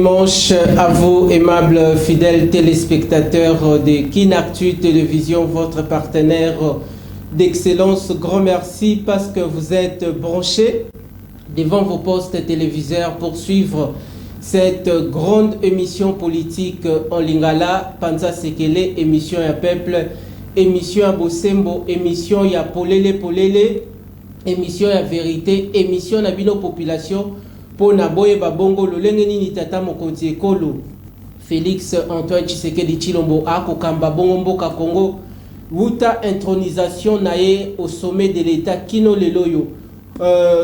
Dimanche à vous, aimables fidèles téléspectateurs de Kinactu Télévision, votre partenaire d'excellence. Grand merci parce que vous êtes branchés devant vos postes téléviseurs pour suivre cette grande émission politique en Lingala, Panza Sekele, émission ya peuple, émission ya Bosembo, émission ya Polele Polele, émission ya vérité, émission ya bino population. Pour Naboye Babongo, le Lengeni Tata Mokonzi Ekolo, Félix Antoine Tshisekedi Tshilombo, Ako Kamba Bongo Mboka Congo, Wuta intronisation nae au sommet de l'État Kino Leloyo,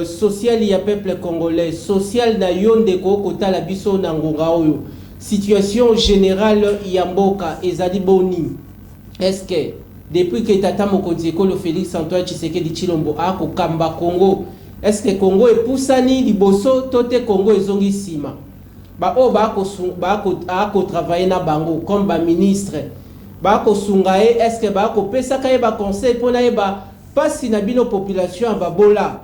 social ya peuple congolais, social na yonde ko kota la biso na ngonga oyo, situation générale ya mboka ezali boni. Est-ce que depuis que Tata Mokonzi Ekolo Félix Antoine Tshisekedi Tshilombo Ako Kamba Congo, est-ce que Congo est poussani liboso tote Congo ezongi sima ba o ba ko travailler na bango comme ba ministre ba ko sungae, est-ce que ba ko pesa kaye ba conseil pona e ba pasi na bino population ba bola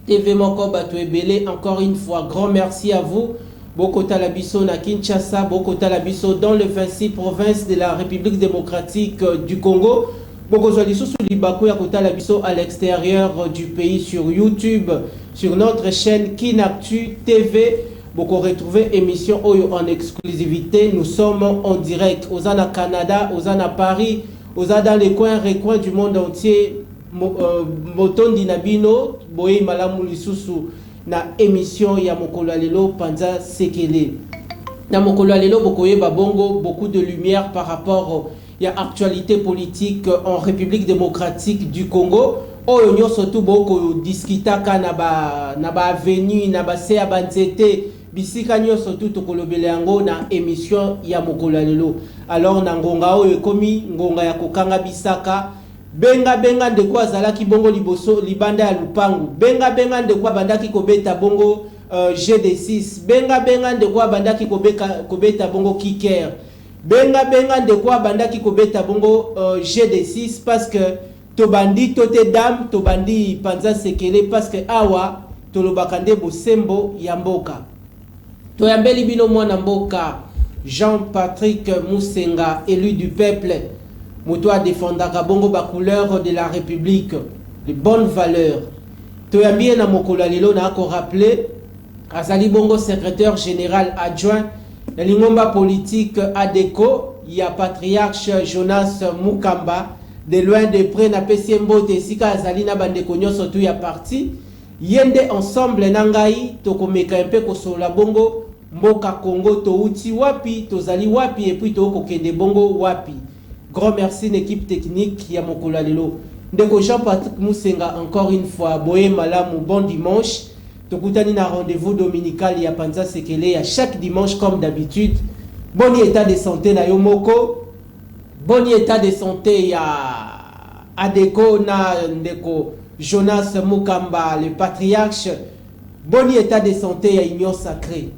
TV moko ba to ebele. Encore une fois grand merci à vous. Boko talabiso na Kinshasa, boko talabiso dans les 26 provinces de la République démocratique du Congo. Boko zoliso sulibako ya kotala biso à l'extérieur du pays sur YouTube, sur notre chaîne Kinactu TV. Boko retrouver émission Oyo en exclusivité. Nous sommes en direct aux Ana Canada, aux Ana Paris, aux Ana dans les recoins du monde entier. Motondi Nabino, Boye Malamu Lisusu na émission ya Mokolo Lelo Panza Sekele. Na Mokolo Lelo Bokoye Babongo, beaucoup de lumière par rapport il y a actualité politique en République démocratique du Congo. Oyo nyo surtout boko discutaka na ba avenue na ba se abanzete bisika nyo surtout tokolobele yango na émission ya Mokolo Lelo. Alors na ngonga oyo komi ngonga ya kokanga bisaka benga de kwa zalaki bongo liboso libanda ya lupangu, benga de kwa bandaki kobeta bongo GD6, benga de kwa bandaki kobeta bongo kicker, benga de quoi bandaki kobeta bongo GD6 parce que tobandi tote dam tobandi Panza Sekele parce que awa tolobakande bosembo ya mboka toyambeli bino mwana mboka Jean-Patrick Musenga, élu du peuple, moto a défendaka bongo ba couleur de la République, les bonnes valeurs. Toyambie na Mokolo Lelo na ko rappeler azali bongo secrétaire général adjoint la lingomba politique ADECO, il y a patriarche Jonas Mukamba, de loin de près na Pesiembo Tesika Azalina Bandekonyo surtout ya parti, yende ensemble nangai tokomeka mpe kosola bongo mboka Congo touti wapi tozali wapi et puis toko kende bongo wapi. Grand merci l'équipe technique ya Mokolo Lelo. Ndeko Jean-Patrick Musenga encore une fois boye malamu bon dimanche. Tokutani na rendez-vous dominical ya Panza Sekele à chaque dimanche comme d'habitude. Bon état de santé na Yomoko. Bon état de santé ya Adeko na ndeko Jonas Mukamba le patriarche. Bon état de santé ya Union Sacrée.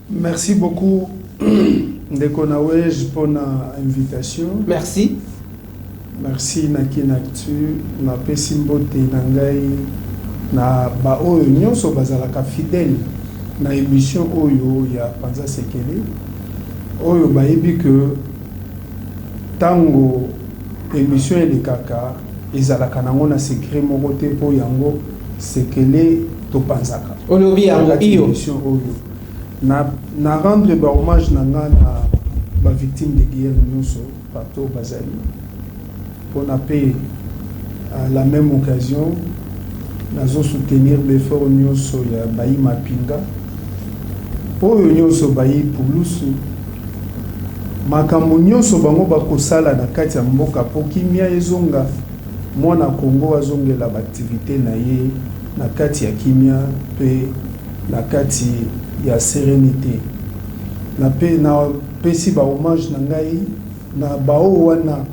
Merci beaucoup ndeko Nawej pour l'invitation. Merci. Merci na Kinactu na Pesimbote nangai na ba oyo nyonso bazalaka fidèle na émission oyo ya Panza Sekele oyo bayebi que tango émission elekaka ezalaka nango na secret moko te po yango Sekele to panzaka olobi yango iyo émission oyo na rendre ba hommage na ba victime de guerre nyonso partout bazali pour na paix à la même occasion nazo soutenir l'effort nyonso ya bayi mapinga oyo nyonso bayi pulusu makambo nyonso bango bakosala na kati ya mboka po kimia ezonga mwana Congo azongela ba activité na ye na kati ya kimia pe na kati ya sérénité na pe na pesi ba hommage na ngai na bao wana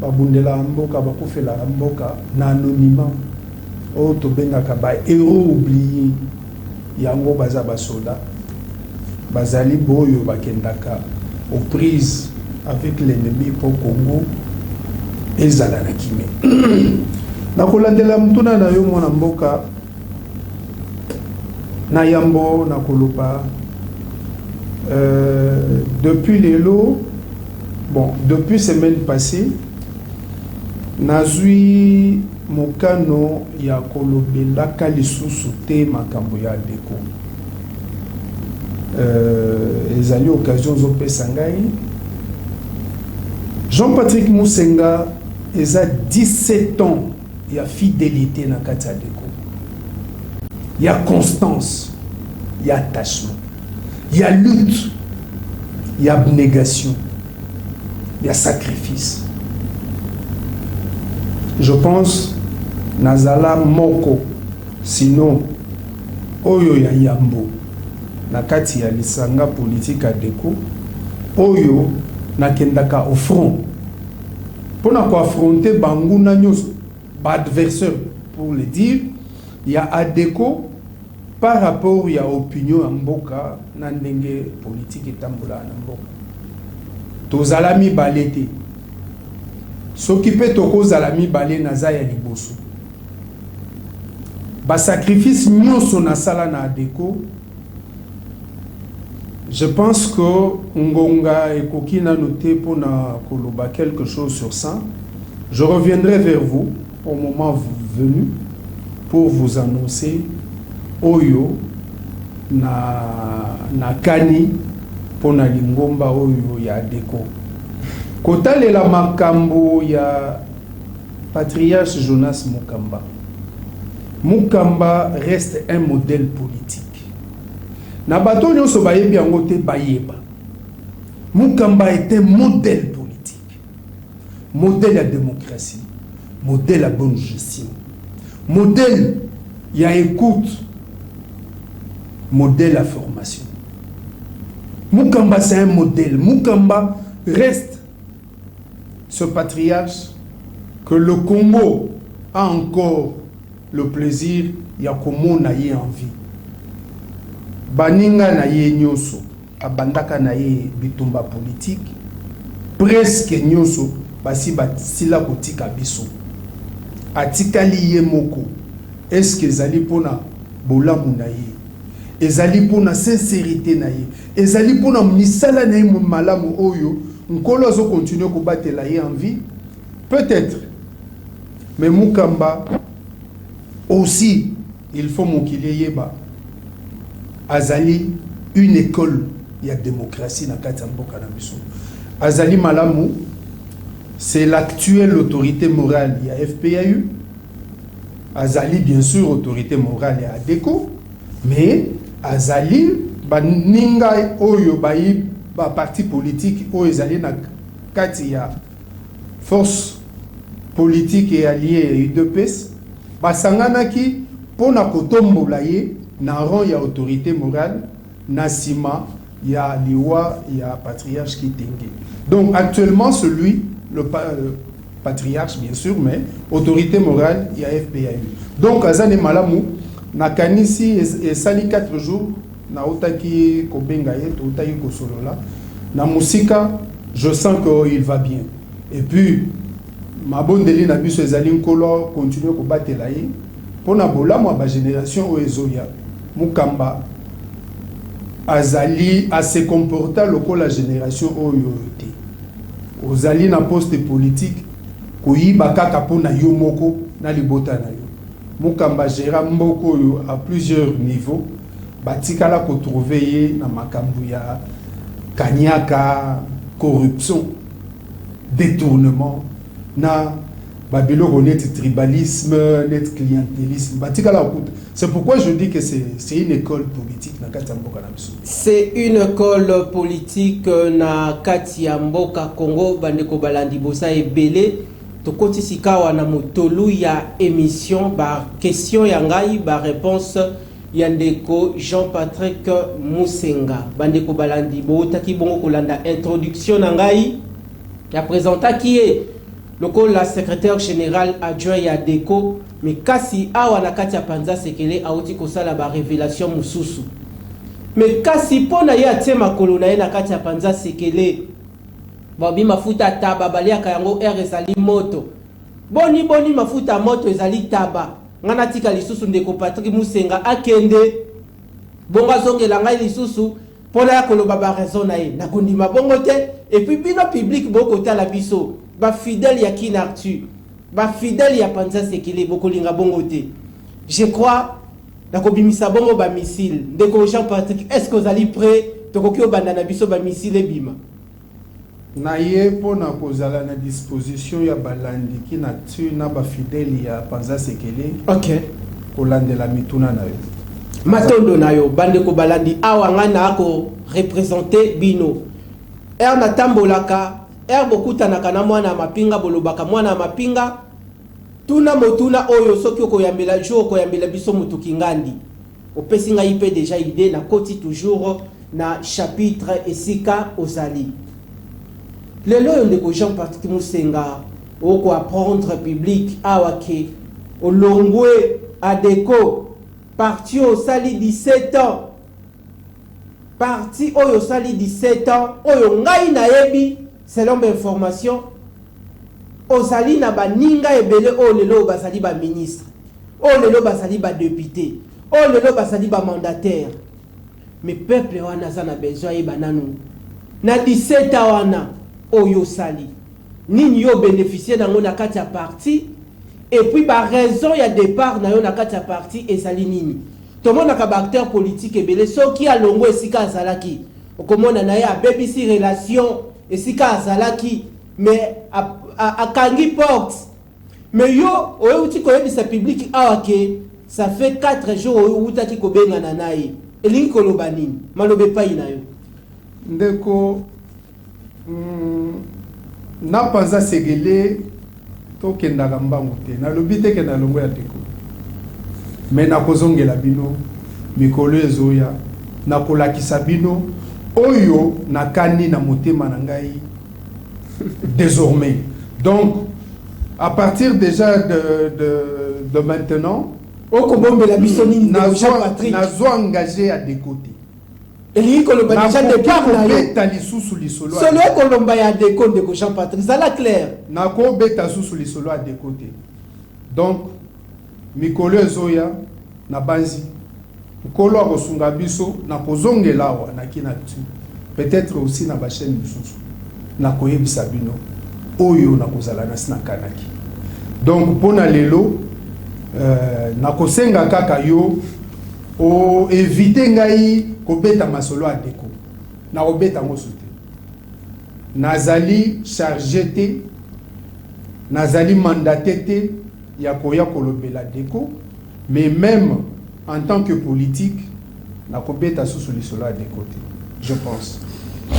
babundela mboka bakofela mboka na anonymat o to bengaka ba héros oubliés yango baza basoda bazali boyo bakendaka aux prises avec l'ennemi pour Congo ezala na kimé na kolandela mutuna na yo mwana mboka na yambo na koloba depuis les lots, bon, depuis semaine passée, nazui mokano ya kolobela kalisusu te makambo ya deko. Ezali occasion zopesa ngai. Jean-Patrick Musenga eza 17 ans ya fidélité na kati ya deko. Ya constance, ya attachement, ya lutte, ya abnégation, ya sacrifice. Je pense nazala moko sinon oyo ya yambo na kati ya lisanga politique adeko oyo nakendaka au front pour na ko affronter banguna nyos ba adversaire pour le dire ya adeko par rapport ya opinion ya mboka na ndenge politique etambola na mboka tozala mibale te soki pe tokozala mibale naza ya liboso ba sacrifice nyonso na sala na adeko. Je pense que Ngonga et Kokina noté pour na koloba quelque chose sur ça. Je reviendrai vers vous au moment venu pour vous annoncer Oyo na Kani pour na Lingomba Oyo ya Deko. Kotale la makambo ya patriarche Jonas Mukamba. Mukamba reste un modèle politique. Na bato nyonso bayebi yango te bayeba. Mukamba était modèle politique, modèle à démocratie, modèle à bonne gestion, modèle à écoute, modèle à formation. Mukamba c'est un modèle. Mukamba reste ce patriarche que le Congo a encore le plaisir ya komo na ye envie. Baninga na ye nyoso abandaka na ye bitumba politique presque nyoso basi basila kotika biso atikali ye moko. Est-ce que ezali pona bolamu na ye, ezali pona sincérité na ye, ezali pona misala na ye malamu oyo nkolo zo continuer ko batela ye en vie peut-être. Mais Mukamba aussi il faut mokili yeba azali une école ya démocratie na kati ya mboka na biso. Azali malamu c'est l'actuelle autorité morale ya FPAU. Azali bien sûr autorité morale ya ADECO, mais azali baninga oyo bayi ba parti politique oyo ezali na kati ya force politique et alliée ya UDPS basanganaki pona kotombola ye na rang ya autorité morale na sima ya liwa ya patriarche Kitenge. Donc actuellement celui le patriarche bien sûr, mais autorité morale il y a FPAU. Donc azane malamu na kanisi et sali 4 jours na otaki kobenga ye to otaki kosolola na musika. Je sens qu'il va bien. Et puis ma bonne deli na biso ezali nkolo continuer ko batela ye pona bolamu ba génération o ezoya. Mukamba azali à se comporter lokola génération oyo te. Ozali na poste politique koyiba kaka pona yo moko na libota na yo. Mukamba gera mboko yo à plusieurs niveaux. Batikala ko trouver ye na makambu ya kanyaka, corruption, détournement na babilo net tribalisme, net clientélisme. Batikala ko. C'est pourquoi je dis que c'est une école politique na kati ya mboka na biso. C'est une école politique na kati ya mboka Congo. Bandeko balandi bosa ebele tokoti sikawa na motolu ya émission ba question ya ngai ba réponse ya ndeko Jean-Patrick Musenga. Bandeko balandi botaki bongo kolanda introduction na ngai ya présenta qui est la secrétaire général adjoint ya DECO. Mais kasi awa na kati ya Panza Sekele auti kosala ba révélation mususu. Mais kasi pona ya tema kolona ye na kati ya Panza Sekele babi mafuta taba balia kayango ezali moto. Boni mafuta moto ezali taba. Ngana tika lisusu ndeko Patrick Musenga akende bonga zongela ngai lisusu pona ya koloba ba raison na ye na kondima bongo te et puis bino public boko tala biso ba fidèle ya Kin Arthur ba fidèle ya Panza Sekele boko linga bongo te. Je crois na kobimisa bongo ba missile ndeko Jean-Patrick, est-ce que vous allez prêt to kokio bandana biso ba missile bima na ye pona kozala na disposition ya balandi Kin Arthur na ba fidèle ya Panza Sekele. OK, kolandela mituna na yo matondo na yo bande ko balandi awa ngana ako représenter bino na tambolaka bokutanaka na mwana mapinga bolobaka mwana mapinga tuna motuna oyo soki okoyambela jour okoyambela biso mutuki ngandi opesi ngai pe déjà idée na koti toujours na chapitre esika ozali lelo yo ndeko Jean-Patrick Musenga oko apprendre public awake olongwe adeko parti au sali 17 ans parti oyo sali 17 ans oyo ngai na yebi selon mes informations ozali na baninga ebele oyo lelo basali ba ministre oyo lelo basali ba député oyo lelo basali ba mandataire mais peuple wana za na besoin yeba nanu na 17 ans wana oyo sali nini yo bénéficier dango na kati ya parti et puis ba raison ya départ na yo na kati ya parti ezali nini tomona ka ba acteur politique ebele soki alongo esika azalaki okomona na ye abebisi relation esika azalaki mais a kangi porte mais yo oyuti koyebisa public awake ça fait 4 jours oyo utaki kobengana naye elingi koloba nini malobe pai na yo ndeko na Panza Sekele tokendaka mbangu te nalobi te ke na longo ya deko mais nakozongela bino mikolo ezoya nakolakisa bino oyo nakani na motema na ngai désormais. Donc à partir déjà de maintenant nazo engagé à des côtés. Elingi koloba déjà départ na yo beta lisusu lisolo solo kolomba ya deko ndeko Jean-Patrick zala clair nako beta susu lisolo à des côtés. Donc mikolo ezoya na banzi nkolo akosunga biso na kozongela wa na Kin Arthur peut-être aussi na ba chaîne lisusu na koyebisa bino oyo na kozala na sina kanaki. Donc pona lelo na kosenga kaka yo o éviter ngai kobeta masolo a deko na obeta ngosote nazali chargé te nazali mandaté te ya koya kolobela deko mais même en tant que politique na kobeta sous lisolo a deko te je pense.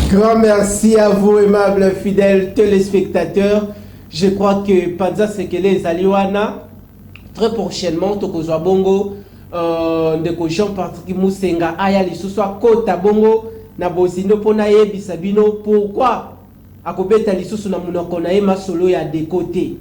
Grand merci à vous aimables fidèles téléspectateurs. Je crois que Panza Sekele Zaliwana très prochainement tokozwa bongo ndeko Jean-Patrick Musenga aya lisusu akota bongo na bozindo pona yebisa bino pourquoi akobeta lisusu na munoko na ye masolo ya de côté.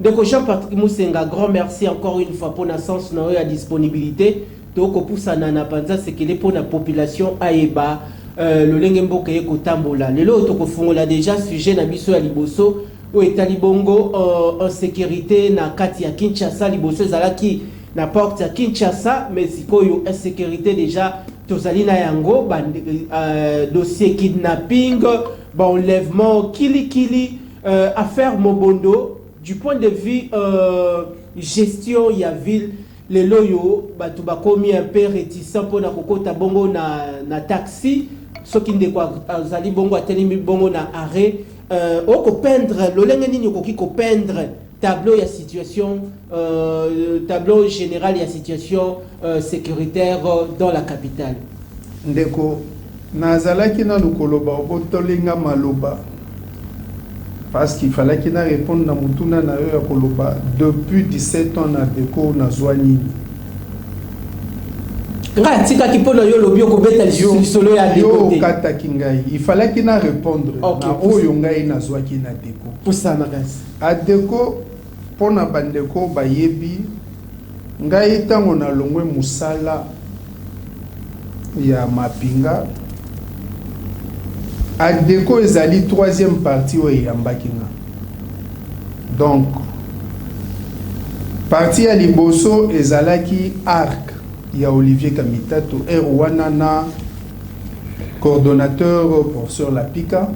Ndeko Jean-Patrick Musenga, grand merci encore une fois pour la sens na ya disponibilité toko pusana na Panza Sekele pour la population ayeba le lenge mboka ye kotambola lelo toko fungola déjà sujet na biso ya liboso o etali bongo en sécurité na kati ya Kinshasa liboso ezalaki na porte ya Kinshasa mais sikoyo insécurité déjà tozali na yango dossier kidnapping enlèvement kili affaire Mobondo du point de vue gestion ya ville lelo yo batu bakomi un peu réticent pona kokota bongo na taxi soki ndeko azali bongo atelemi bongo na arrêt oko peindre lolenge nini okoki ko peindre tableau ya situation tableau général ya situation sécuritaire dans la capitale. Ndeko nazalaki na lukoloba obotolinga maloba parce qu'il fallait qu'il na répondre na mutuna na yo ya koloba depuis 17 ans na deko na zwani nga tika kipono yo lobi okobeta solo ya deko yo kata kingai il fallait qu'il na répondre na oyo ngai na zwaki na deko pour ça magas a deko pona bandeko bayebi ngai tango na longwe musala ya mapinga a deko ezali 3e partie o yambaki nga donc partie ya liboso ezalaki arc il y a Olivier Kamitato, Erwanana, coordonnateur pour sur la PICA.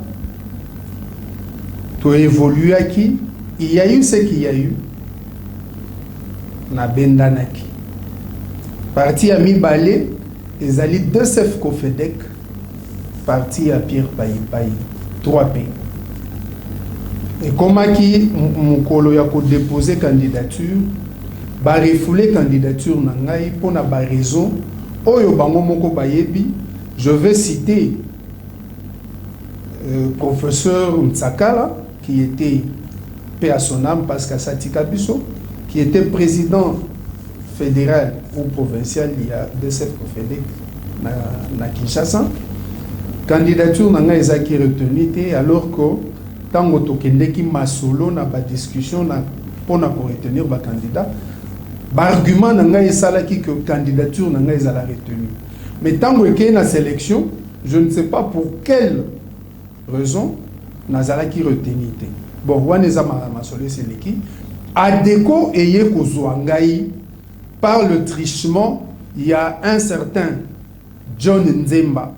Tu as évolué à qui? Il y a eu ce qu'il y a eu. Na Bendanaki. Parti à Mibale, ils allaient 2 chefs Kofedek, parti à Pierre Païpaï, 3 pays. Et comment qui Mukolo a déposé candidature, ba refoulé candidature nangai pour na ba raison, oyo bango moko bayebi, je vais citer professeur Mtsakala, qui était paix à son âme, Pascal Satika Bisso, qui était président fédéral ou provincial il y a 2 chefs Kofedek na Kinshasa. Candidature nanga ezaki retenue alors que tango tokendeki masolo na ba discussion na pona ko retenir ba candidat ba argument nanga esalaki que candidature nanga ezala retenue. Mais tango eke na sélection, je ne sais pas pour quelle raison nazalaki retenue. Bon, waneza masolo seleki adeko eye kozwa ngai par le trichement. Il y a un certain John Nzemba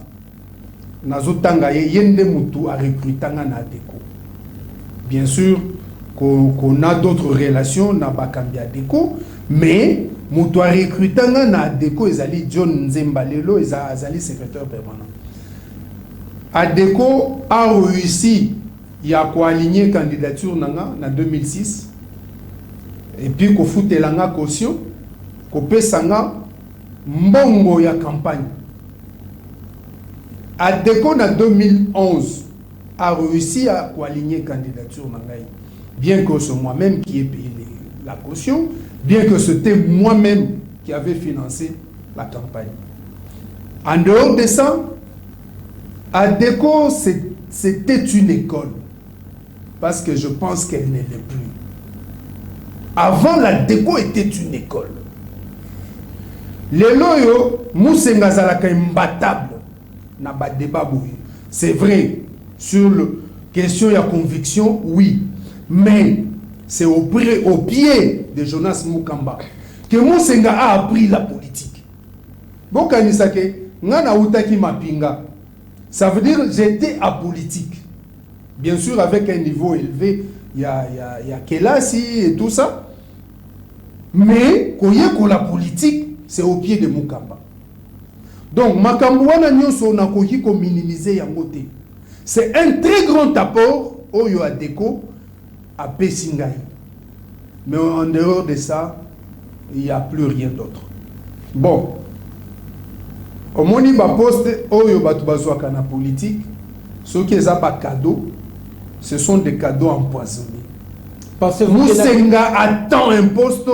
nazotanga yende mutu a recrutanga na adeko. Bien sûr qu'on a d'autres relations na bakambi adeko, mais mutu a recrutanga na adeko ezali John Nzemba lelo ezali secrétaire permanent. Adeko a réussi ya ko aligner candidature nanga na 2006 et puis ko futelanga caution ko pesanga mbongo ya campagne. Adeko na 2011 a réussi à aligner candidature nangai, bien que c'est moi-même qui ai payé la caution, bien que c'était moi-même qui avait financé la campagne. En dehors de ça, Adeko c'était une école, parce que je pense qu'elle ne l'est plus. Avant, l'Adeko était une école. Les loyaux, Moussenga zalaka imbattable na ba débat boui. C'est vrai, sur la question de la conviction, oui. Mais c'est au pied de Jonas Mukamba que Moussenga a appris la politique. Bon, kanisake, ngana utaki mapinga. Ça veut dire j'étais apolitique. Bien sûr, avec un niveau élevé, il y a Kelasi et tout ça. Mais, pour la politique, c'est au pied de Mukamba. Donc, Makambouana Nyoso n'a pas minimiser Yangote. C'est un très grand apport au Yoadeko à Pessingaï. Mais en dehors de ça, il n'y a plus rien d'autre. Bon. Au moni ba poste oyo batu bazwaka na politique, ceux qui ont pas cadeau, ce sont des cadeaux empoisonnés. Parce que Moussenga attend un poste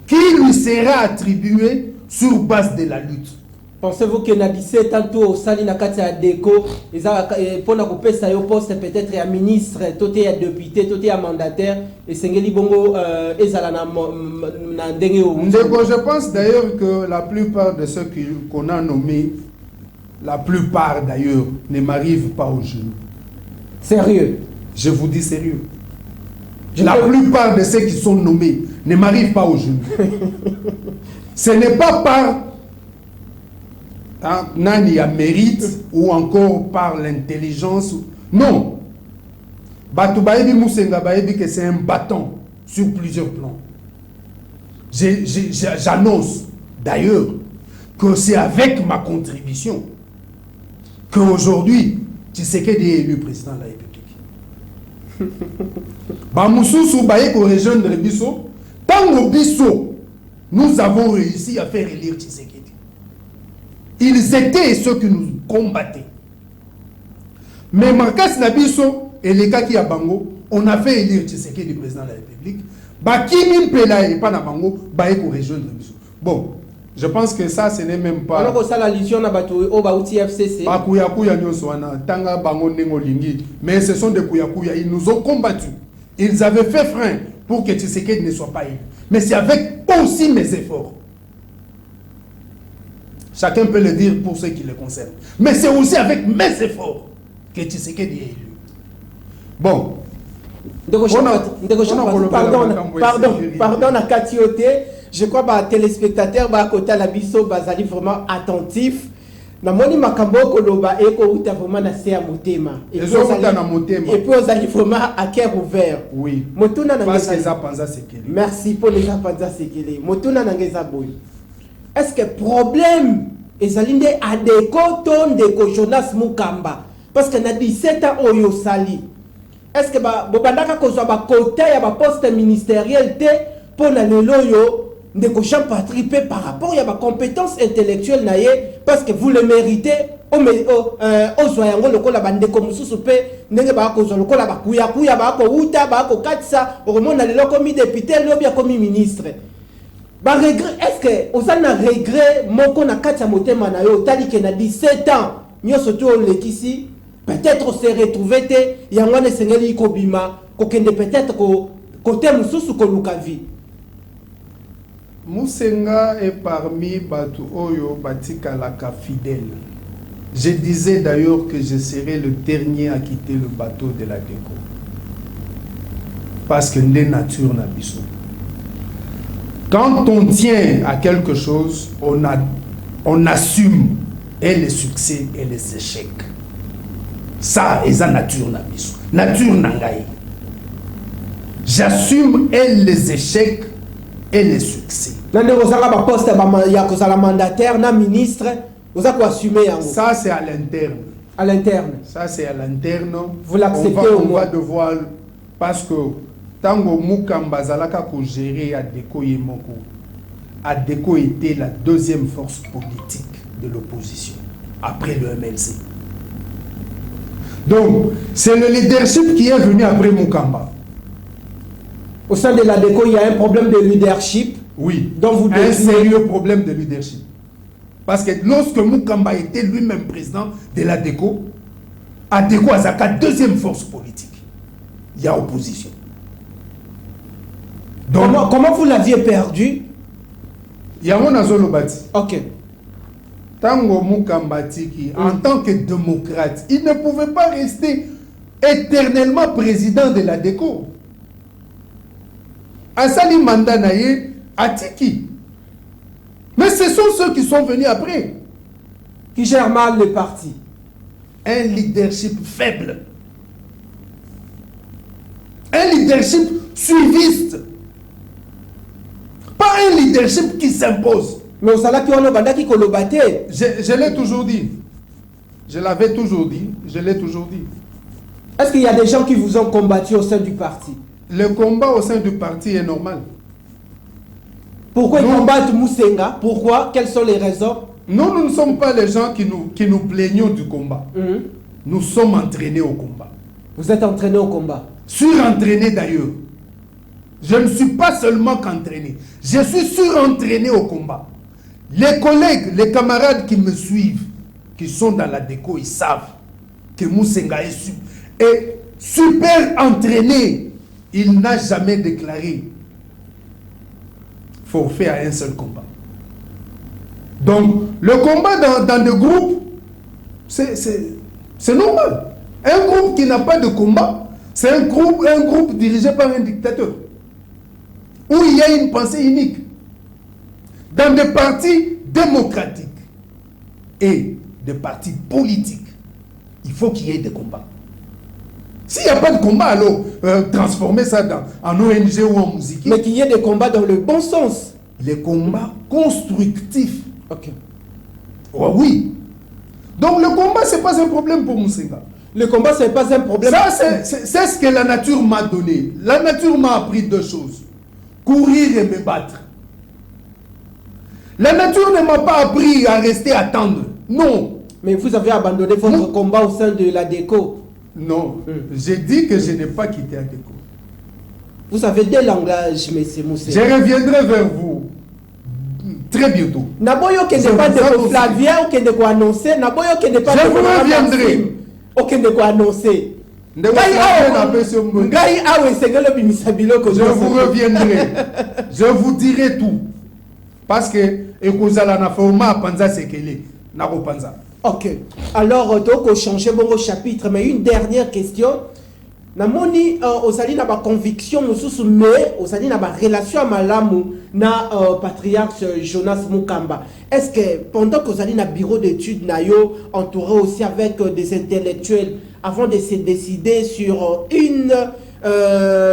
qui lui sera attribué sur base de la lutte. Pensez-vous que na 17 ans au sali na kati ya Adeko, pour na kopesa yo poste peut-être ya ministre, toté ya député, toté ya mandataire et sengeli bongo ezala na ndenge o. Je pense d'ailleurs que la plupart de ceux qu'on a nommés, la plupart d'ailleurs ne m'arrivent pas au genou. Sérieux? Je vous dis sérieux. La plupart de ceux qui sont nommés ne m'arrivent pas au genou. Ce n'est pas par nani a mérite ou encore par l'intelligence. Non. Batu baebi Moussenga baebi que c'est un bâton sur plusieurs plans. J'annonce d'ailleurs que c'est avec ma contribution qu'aujourd'hui Tshisekedi est élu président de la République. Bamoussou baye ko rejoindre Bisso. Tango Bisso, nous avons réussi à faire élire Tshisekedi. Ils étaient ceux qui nous combattaient. Mais Marcas Nabiso et les cas qui a Bango, on a fait élire Tshisekedi président de la République. Bakimi Mpela et pas na Bango, baye ko rejoindre Bisso. Bon, je pense que ça, ce n'est même pas. Alors que ça, la lision na batu o bauti FCC. Bakuyakuya nyoswana tanga bango nengo lingi. Mais ce sont des kuyakuya, ils nous ont combattus. Ils avaient fait frein pour que Tshisekedi ne soit pas élu. Mais c'est avec aussi mes efforts. Chacun peut le dire pour ceux qui le concernent. Mais c'est aussi avec mes efforts que Tshisekedi est élu. Bon. Pardon, na Katiote. je crois que les téléspectateurs à côté la biso bazali vraiment attentifs. Namoni makambo koloba eko uta vraiment na se motema. Et puis vous allez vraiment à cœur ouvert. Oui. Motuna na parce que ça panza sekele. Merci pour les panza sekele. Motuna na ngeza boy. Est-ce que problème ezalinde adeko ton de ko Jonas Mukamba parce que na 17 ans oyo sali. Est-ce que bobandaka kozwa ba côté ya ba poste ministériel te pour na lelo yo ndeko Jean-Patrick P par rapport à ma compétence intellectuelle naie parce que vous le méritez ozoyango lokola bandeko mususu pe ndenge ba ko lokola ba kuya ba ko uta ba ko katsa omona lelo komi député lo bien komi ministre ba regret est-ce que osana regret moko na katsa motema na yo tali ke na 17 ans nyoso to lekisi peut-être se retrouver te yango ne sengeli ko bima ko kende peut-être ko côté mususu ko lukavi. Musenga est parmi Batu Oyo Batika Laka fidèle. Je disais d'ailleurs que je serai le dernier à quitter le bateau de la déco. Parce que les nature n'a biso. Quand on tient à quelque chose, on assume et les succès et les échecs. Ça, et ça nature n'a biso. Nature n'a gaï. J'assume et les échecs et les succès. Poste mandataire, na ministre, vous avez assumer. Ça c'est à l'interne. À l'interne. Ça c'est à l'interne. Vous l'acceptez on va devoir parce que tango Mukamba zalaka ko gérer Adeko Yemoko. Adeko était la deuxième force politique de l'opposition après le MLC. Donc c'est le leadership qui est venu après Mukamba. Au sein de l'ADECO, il y a un problème de leadership. Oui, donc un sérieux problème de leadership. Parce que lorsque Mukamba était lui-même président de l'ADECO, ADECO a sa deuxième force politique. Il y a opposition. Donc, comment vous l'aviez perdu? Il y a un azolobati. Ok. Tango Mukamba Tiki, en tant que démocrate, il ne pouvait pas rester éternellement président de l'ADECO. Asali Mandanaye, Atiki. Mais ce sont ceux qui sont venus après. Qui gèrent mal le parti. Un leadership faible. Un leadership suiviste. Pas un leadership qui s'impose. Mais au salaire qui on kolobate. Je l'ai toujours dit. Je l'avais toujours dit. Je l'ai toujours dit. Est-ce qu'il y a des gens qui vous ont combattu au sein du parti? Le combat au sein du parti est normal. Pourquoi ils combattent Musenga? Pourquoi? Quelles sont les raisons? Nous ne sommes pas les gens qui nous plaignons du combat. Nous sommes entraînés au combat. Vous êtes entraînés au combat? Surentraînés d'ailleurs. Je ne suis pas seulement qu'entraîné. Je suis surentraîné au combat. Les collègues, les camarades qui me suivent, qui sont dans la déco, ils savent que Musenga est super entraîné. Il n'a jamais déclaré forfait à un seul combat. Donc, le combat dans des groupes, c'est normal. Un groupe qui n'a pas de combat, c'est un groupe dirigé par un dictateur. Où il y a une pensée unique. Dans des partis démocratiques et des partis politiques, il faut qu'il y ait des combats. S'il n'y a pas de combat, alors transformer ça en ONG ou en musique. Mais qu'il y ait des combats dans le bon sens. Les combats constructifs. Ok. Oh, oui. Donc le combat, ce n'est pas un problème pour Musenga. Le combat, ce n'est pas un problème. Ça, c'est ce que la nature m'a donné. La nature m'a appris deux choses. Courir et me battre. La nature ne m'a pas appris à rester attendre. Non. Mais vous avez abandonné votre combat au sein de la déco. Non, j'ai dit que je n'ai pas quitté la déco. Vous avez des langages, monsieur Moussé. Je reviendrai vers vous très bientôt. Naboyo qui n'est pas de Flavien ou qui n'est pas annoncé. Naboyo qui n'est pas de Je vous reviendrai. Ou qui n'est pas annoncé. Je vous reviendrai. Je vous dirai tout. Parce que Ekozala na forma panza sekele na panza. Ok. Alors, donc, on change bon chapitre. Mais une dernière question. namoni ozali na ba conviction mususu mais ozali na ba relation malamu na patriarche Jonas Mukamba. Est-ce que pendant que ozali na bureau d'études na yo entouré aussi avec des intellectuels avant de se décider sur une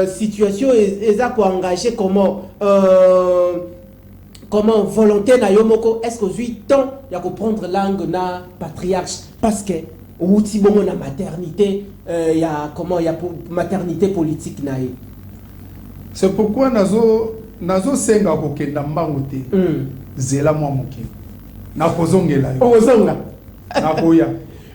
situation eza ko engager comment volonté na yo moko, est-ce que vous avez temps ya ko prendre langue na patriarche parce que outi bongo na maternité ya comment ya maternité politique na ye. C'est pourquoi nazo senga ko kenda mbango te zela mwa moki na kozongela yo ozonga na koya.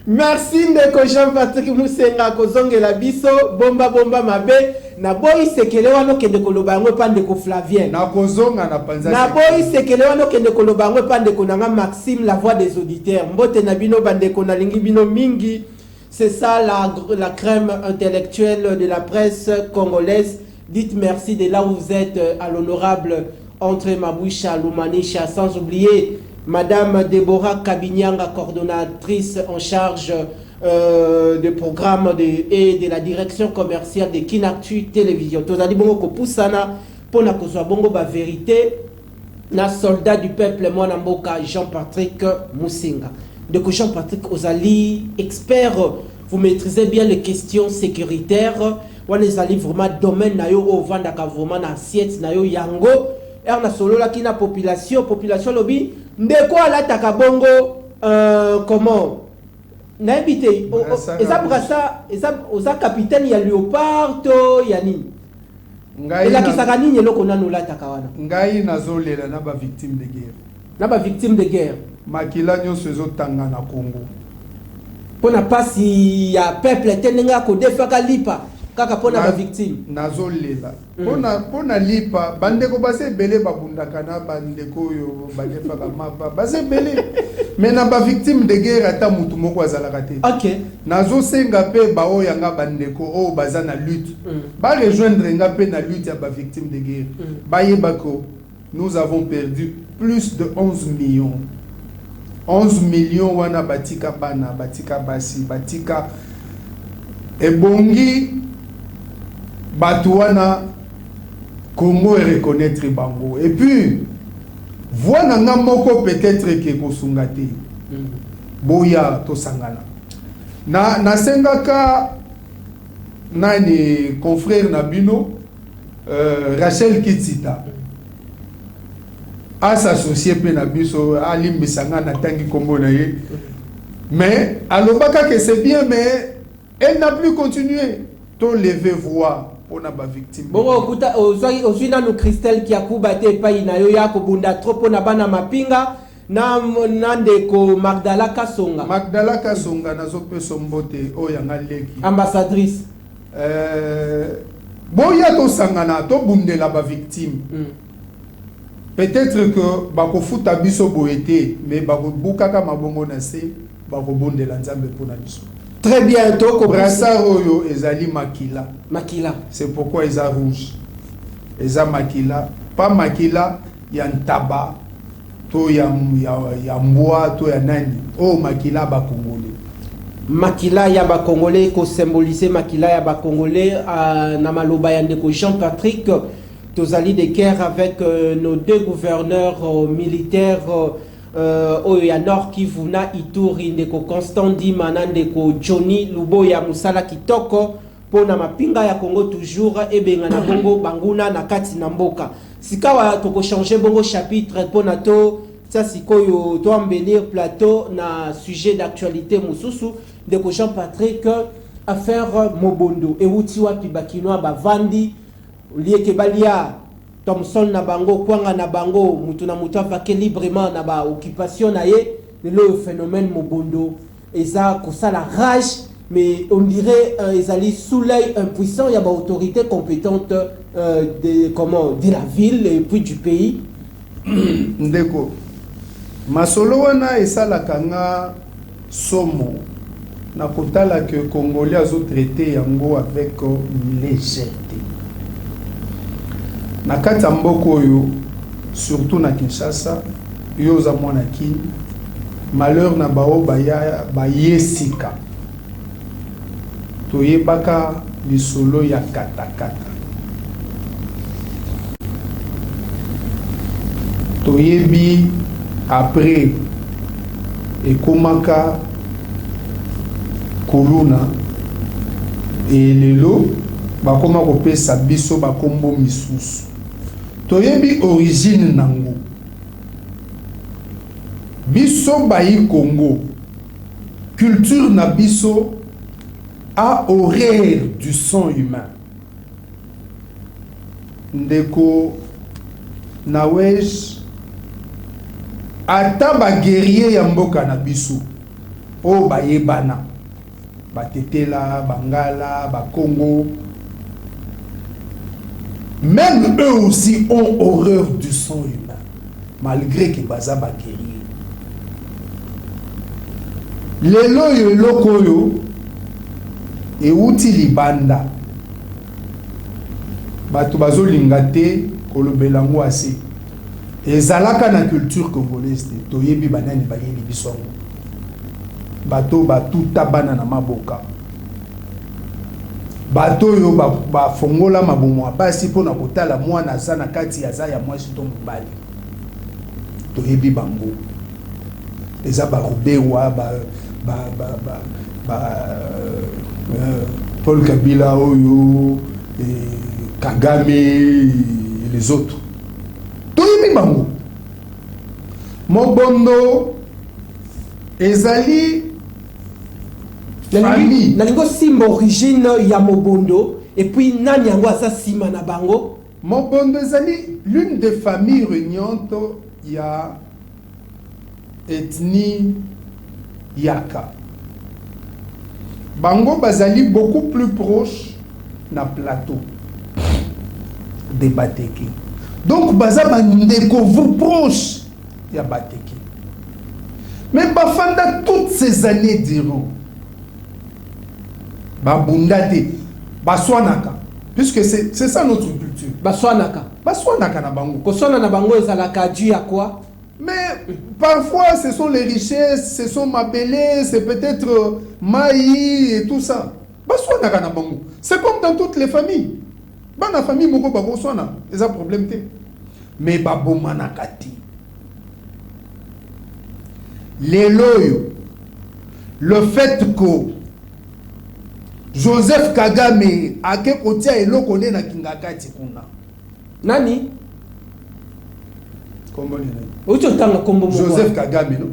Merci ndeko Jean-Patrick Musenga kozongela biso bomba mabe na boyi sekele wano kende koloba ngwe pande ko Flavien na kozonga na panza na boyi sekele wano kende koloba ngwe pande ko nanga Maxime la voix des auditeurs mbote na bino bande ko na lingi bino mingi. C'est ça la crème intellectuelle de la presse congolaise. Dites merci de là où vous êtes à l'honorable André Maboucha Lumanisha, sans oublier Madame Déborah Kabinyanga, coordonnatrice en charge des programmes et de la direction commerciale de Kinactu Télévision. Tozali bongo ko pusana pona kozwa bongo ba vérité na soldat du peuple mwana mboka Jean-Patrick Musinga. De Jean-Patrick Ozali, expert, vous maîtrisez bien les questions sécuritaires. On est allé vraiment domaine na yo au vandaka vraiment na assiette na yo yango. Et on a solo la kina population lobby. Ndeko ala takabongo comment na habité eza brasa eza oza capitaine ya Léopard to ya nini ngai la kisaka nini loko nanu la takawana ngai nazolela na ba victime de guerre makila nyonso ezotanga na Congo pona pasi ya peuple tenenga ko defaka lipa kaka pona ba victime nazolela pona lipa bandeko base belé babundaka na bandeko yo badefaka mapa base belé mais na ba victime de guerre ata mutu moko azalaka te. OK nazosenga pe bao yanga bandeko o baza na lutte ba rejoindre nga pe na lutte ya ba victime de guerre bayebako nous avons perdu plus de 11 millions. 11 millions wana batika bana, batika basi, batika ebongi batuana Congo et reconnaître bango. Et puis voilà nga moko peut-être que kosungate. Boya to sangana. Na sengaka nani confrère Nabino Rachel Kitsita. À s'associer pe na biso alimbisanga na tangi kombo na ye. Mais alobaka que c'est bien mais elle n'a plus continué. To lever voix pour na ba victime. Bon okuta ozwi na no Christelle qui akuba te pa ina yo ya ko bunda trop pona bana mapinga na ndeko Magdala Kasonga. Magdala Kasonga nazo pe sombote o yanga leki. Ambassadrice. Boya to sangana to bundela ba victime. Peut-être que bako futa biso boete mais bako bukaka mabongo na se bako bondela nzambe pona biso. Très bientôt ko brassard oyo ezali makila. Makila. C'est pourquoi ils a rouge. Eza makila, pas makila ya ntaba to ya mboa to ya nani. Oh makila ba congolais. Makila ya ba congolais ko symboliser makila ya ba congolais na maloba ya ndeko Jean-Patrick. Tozali de guerre avec nos deux gouverneurs militaires Oya Nord Kivu na Ituri ndeko Constant Dima na ndeko Johnny Luboya Musala kitoko pona mapinga ya Congo toujours ebenga na bongo banguna na kati na mboka sikawa toko changer bongo chapitre pona to ça sikoyo to embellir plateau na sujet d'actualité mususu ndeko Jean-Patrick affaire Mobondo e wuti wapi bakinoa bavandi lieke balia Thomson na bango kwanga na bango mutu na mutu afake librement na ba occupation na ye le phénomène Mobondo eza kosala rage mais on dirait ezali sous l'œil impuissant ya ba autorité compétente de la ville et puis du pays. Ndeko masolo wana esala kanga somo na kotala que Congolais azo traité yango avec légèreté. Na kati mboko yo surtout na Kinshasa yo za mwana kini malheur na bao baya yesika toyebaka lisolo ya katakata. Toyebi après ekomaka koluna et lelo bakoma kopesa biso bakombo misusu. Toyebi origine nango. Biso bayi Congo. Culture na biso a horreur du sang humain. Ndeko nawej ata ba guerrier ya mboka na biso o bayebana batetela bangala ba Congo, même eux aussi ont horreur du sang humain malgré que baza ba guerrier. Lelo yo lokoyo e uti libanda bato bazolinga te kolobela ngo ase ezalaka na culture congolaise te toyebi banani bayebi biso ngo bato batuta bana na maboka bato yo bafongola mabomo basi mpona kotala mwana aza na kati aza ya mwasi to mobali toyebi bango eza barubewa Paul Kabila oyo Kagame et les autres. Toyebi bango. Mobondo ezali famille. Nalingo simba origine ya Mobondo et puis nani yango asa sima na bango. Mobondo ezali l'une des familles régnantes ya ethnie Yaka. Bango bazali beaucoup plus proche na plateau de Bateke. Donc baza bandeko vous proche ya Bateke. Mais bafanda toutes ces années d'héros. Babundate, baswanaka. Puisque c'est ça notre culture. Baswanaka. Baswanaka na bango. Koswana na bango ezalaka dû à quoi? Mais parfois, ce sont les richesses, ce sont mabélés, c'est peut-être maï et tout ça. C'est comme dans toutes les familles. Dans la famille, il y a un problème. Mais babo manakati. Le fait que Joseph Kagame a que kotia elo kone na kingakati kuna. Nani? Comment Joseph Kagame, non?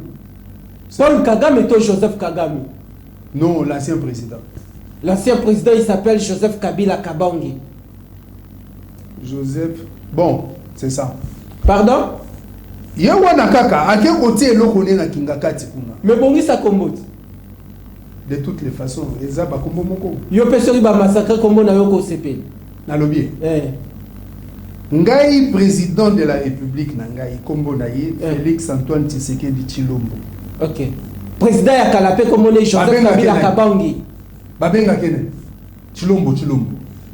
Paul Kagame ou Joseph Kagame? Non, l'ancien président. L'ancien président, il s'appelle Joseph Kabila Kabangi. Joseph... Bon, c'est ça. Pardon? Yawana kaka, à quel côté l'eau connaît na kingakati kuna? Mais bon, ça combat. De toutes les façons, les abats comme moko. Yo pesori ba massacre comme na yoko CP. Na lobby. Ngai président de la République Nangai Kombo Naye Félix Antoine Tshisekedi Tshilombo. OK. Président ya Kalapé comme on est Joseph Kabila Kabangi. Babenga kene. Tshilombo.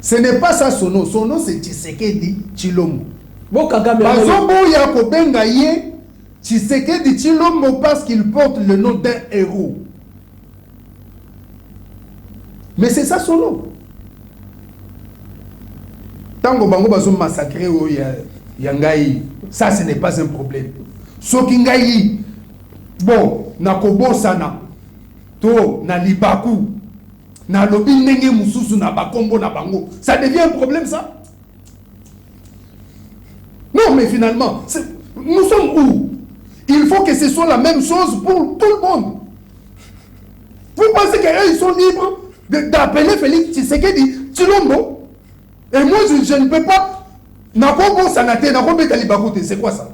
Ce n'est pas ça son nom. Son nom c'est Tshisekedi Tshilombo. Bon Kagame. Bazombo ya kobenga ye Tshisekedi Tshilombo parce qu'il porte le nom d'un héros. Mais c'est ça son nom. Tango bango bazo massacrer o ya ngai, ça ce n'est pas un problème. Soki ngai bon na kobosana to na libaku na lobi ndenge mususu na bakombo na bango, ça devient un problème ça? Non mais finalement, nous sommes où? Il faut que ce soit la même chose pour tout le monde. Vous pensez qu'eux ils sont libres d'appeler Félix Tshisekedi Tshilombo? Et moi, je ne peux pas. C'est quoi ça?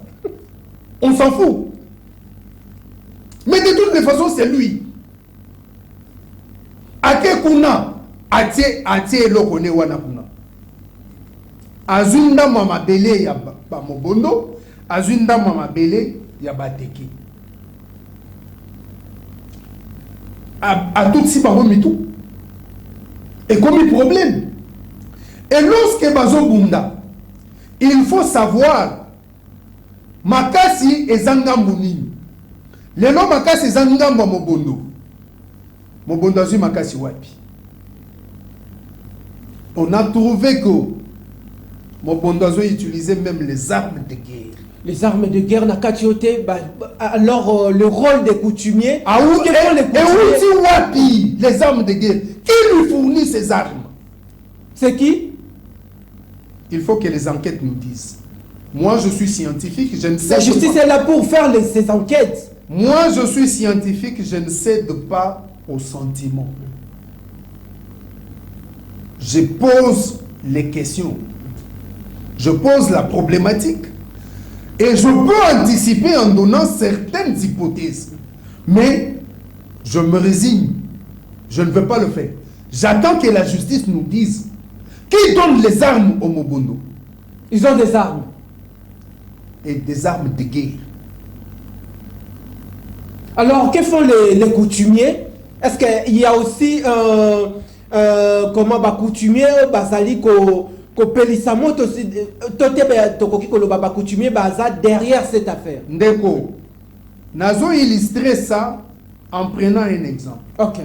On s'en fout. Mais de toutes les façons, c'est lui. Ake kuna, atie lokone wana kuna. Azunda mama bele ya ba Mobondo, azunda mama bele ya Bateke. A tout si bango mitou. Et comme il problème. Et lorsque bazo bunda, il faut savoir makasi ezangambo nini. Lelo makasi ezangambo Mobondo. Mobondo azu makasi wapi? on a trouvé que Mobondo utilisait même les armes de guerre. Les armes de guerre na katiote, alors le rôle des coutumiers. Ah oui, les armes de guerre. Qui lui fournit ces armes? C'est qui? Il faut que les enquêtes nous disent. Moi, je suis scientifique, je ne sais La justice est là pour faire ces enquêtes. Moi, je suis scientifique, je ne cède pas aux sentiments. Je pose les questions. Je pose la problématique. Et je peux anticiper en donnant certaines hypothèses. Mais je me résigne. Je ne veux pas le faire. J'attends que la justice nous dise qui donne les armes au Mobondo. Ils ont des armes. Et des armes de guerre. Alors, que font les coutumiers? Est-ce qu'il y a aussi comment coutumier basali ko pelisamo coutumier baza derrière cette affaire? Ndeko, nazo illustrer ça en prenant un exemple. Ok.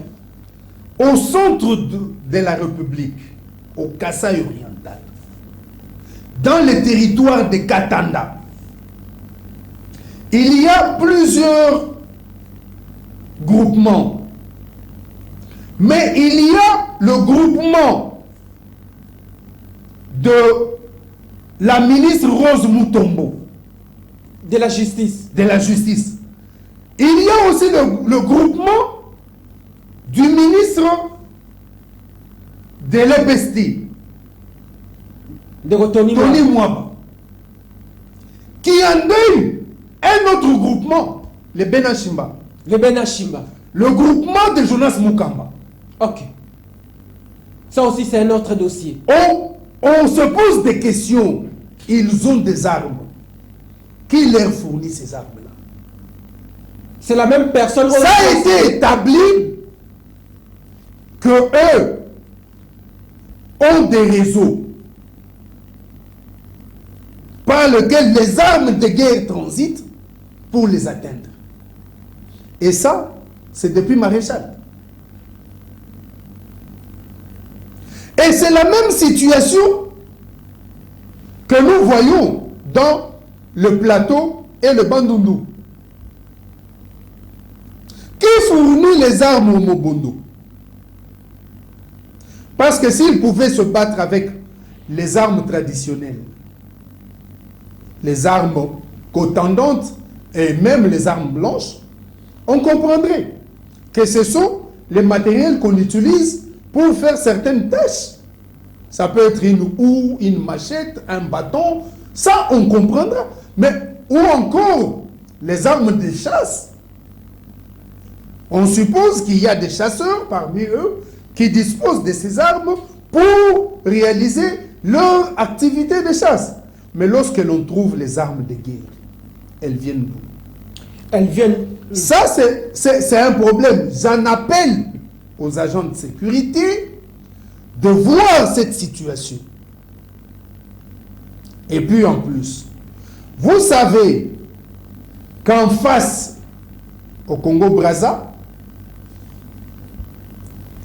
Au centre de la République, au Kasaï oriental, dans le territoire de Katanda, il y a plusieurs groupements. Mais il y a le groupement de la ministre Rose Mutombo. De la justice. De la justice. Il y a aussi le groupement du ministre de l'EPST. De Tony Mwaba. Qui endeuille un autre groupement, le Benachimba. Le Benachimba. Le groupement de Jonas Mukamba. Ok. Ça aussi, c'est un autre dossier. On se pose des questions. Ils ont des armes. Qui leur fournit ces armes-là? C'est la même personne. Ça a été établi que eux ont des réseaux par lesquels les armes de guerre transitent pour les atteindre. Et ça, c'est depuis Maréchal. Et c'est la même situation que nous voyons dans le plateau et le Bandundu. Qui fournit les armes au Mobondo? Parce que s'ils pouvaient se battre avec les armes traditionnelles, les armes cotendantes et même les armes blanches, on comprendrait que ce sont les matériels qu'on utilise pour faire certaines tâches. Ça peut être une houe, une machette, un bâton. Ça, on comprendra. Mais ou encore les armes de chasse. On suppose qu'il y a des chasseurs parmi eux qui disposent de ces armes pour réaliser leur activité de chasse. Mais lorsque l'on trouve les armes de guerre, elles viennent d'où? Elles viennent... Ça, c'est un problème. J'en appelle aux agents de sécurité de voir cette situation. Et puis en plus, vous savez qu'en face au Congo-Brazza,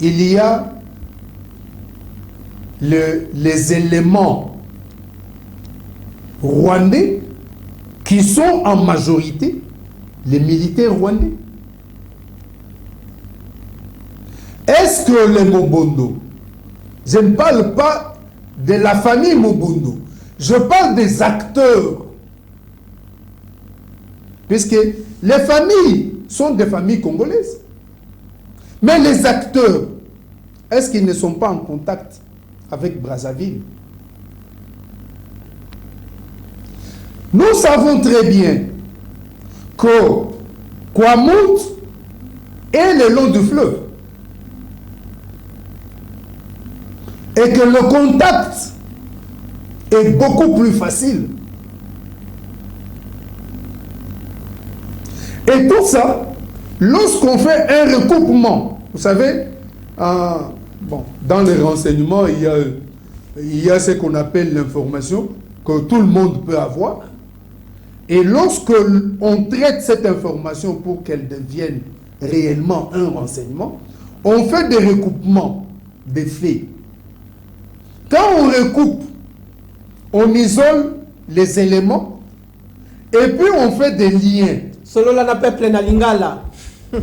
il y a les éléments rwandais qui sont en majorité les militaires rwandais. Est-ce que les Mobondo, je ne parle pas de la famille Mobondo, je parle des acteurs, puisque les familles sont des familles congolaises, mais les acteurs, est-ce qu'ils ne sont pas en contact avec Brazzaville? Nous savons très bien que Kwamut est le long du fleuve et que le contact est beaucoup plus facile. Et tout ça, lorsqu'on fait un recoupement, vous savez, bon, dans les renseignements, il y a ce qu'on appelle l'information que tout le monde peut avoir. Et lorsque on traite cette information pour qu'elle devienne réellement un renseignement, on fait des recoupements des faits. Quand on recoupe, on isole les éléments et puis on fait des liens. Selon la peuple na lingala.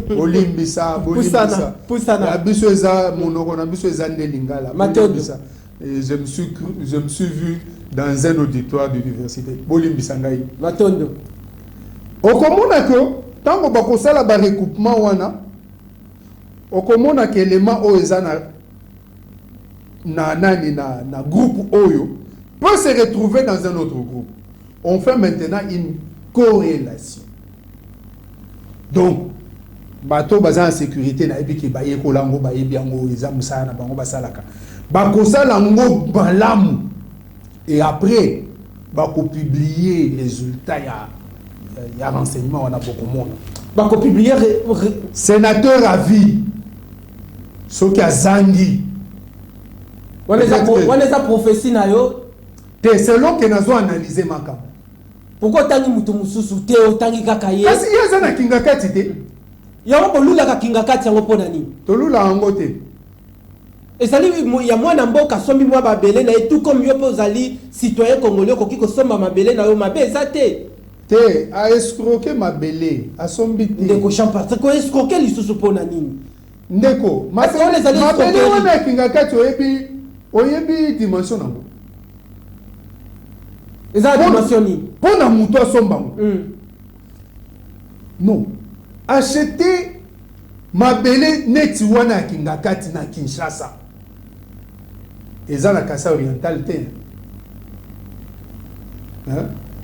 Bolimbisa, bolimbisa. Poussana. La bisoeza monoko na bisoeza nde lingala. Bolimbisa. Et je me suis vu dans un auditoire d'université. Bolimbisa ngai. Matondo. Okomona ko tango bakosala ba recoupement wana okomona ke élément oyo eza na groupe oyo peut se retrouver dans un autre groupe. On fait maintenant une corrélation. Donc bato baza en sécurité na ebiki baye kolango baye biango eza musala na bango basalaka bakosala ngo balamu et après bako publier résultat ya renseignement wana boko mona bako publier sénateur à vie soki azangi wana eza prophétie na yo te selon que nazo analyser makambo. Pourquoi tangi mutu mususu te otangi kaka ye kasi yeza na kinga kati te yango bolula ka kinga kati yango pona nini tolula yango te ezali ya mwana mboka sombi mwa babele na ye tout comme yo pe ozali citoyen congolais koki kosomba mabele na yo mabe eza te a escroquer mabele asombi te ndeko champa ko escroquer lisusu pona nini ndeko mabele wana kinga kati oyebi dimension nango eza dimension ni pona mutu asomba ngo non acheter mabele neti wana kinga kati na Kinshasa eza na Kasa oriental te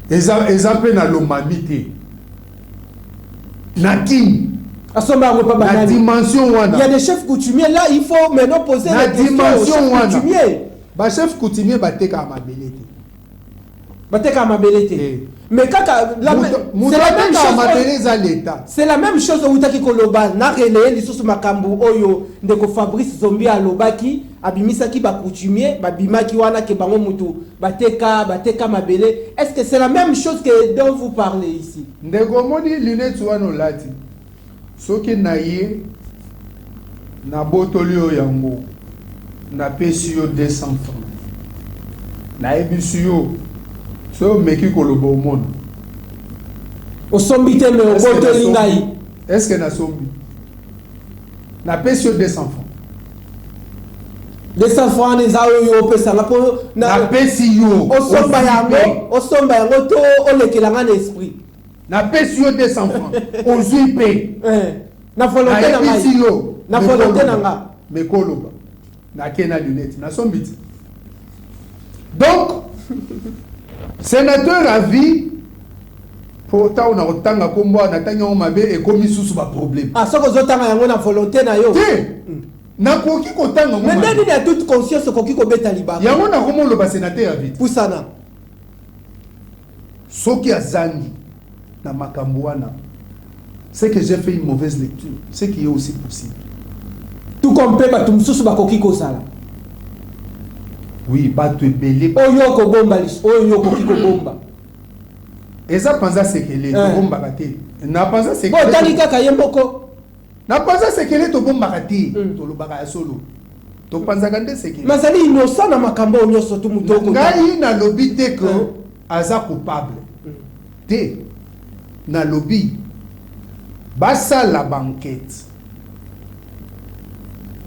eza pe na Lomami te na King asomba ngo pa na dimension wana il y a des chefs coutumiers là il faut maintenant poser la question aux chefs coutumiers ba chef coutumier bateka mabele te bateka mabele te mais kaka c'est la même chose c'est la même chose où utaki koloba na relais lisusu makambu oyo ndeko Fabrice Zombi alobaki abimisaki ba coutumier babimaki wana ke bango mutu bateka mabele. Est-ce que c'est la même chose que dont vous parlez ici? Ndeko moni lunette wana olati soki na ye na botolio yango na pesi yo 200 francs na ebisi yo so meki koloba omona osombi te me obotoli ngai est-ce que na sombi na pesi yo 200 francs 200 francs eza oyo opesanga mpo na pesi yo osomba yango to olekelanga na esprit na pesi yo 200 francs ozwi pe na volonté na ngai na volonté na nga mekoloba na kena lunette na sombi te donc sénateur à vie pourtant on a otanga kombo na tanga o mabe e komi susu ba problème soko zotanga yango na volonté na yo te na koki kotanga ngo mais ndani na toute conscience koki ko beta libaka yango na komo lo ba sénateur à vie pusana soki azangi na makambo wana c'est que j'ai fait une mauvaise lecture c'est qui est aussi possible tout comme pe ba tumsusu ba koki ko sala oui bato ebele oyo ko bomba lis oyo koki ko bomba eza panza sekele to bomba kate na panza sekele bo tali kaka yemboko na panza sekele to bomba kate to lobaka ya solo to panza kande sekele mazali innocent na makambo nyoso tu mutoko ngai na lobby te ko aza coupable te na lobby basa la banquette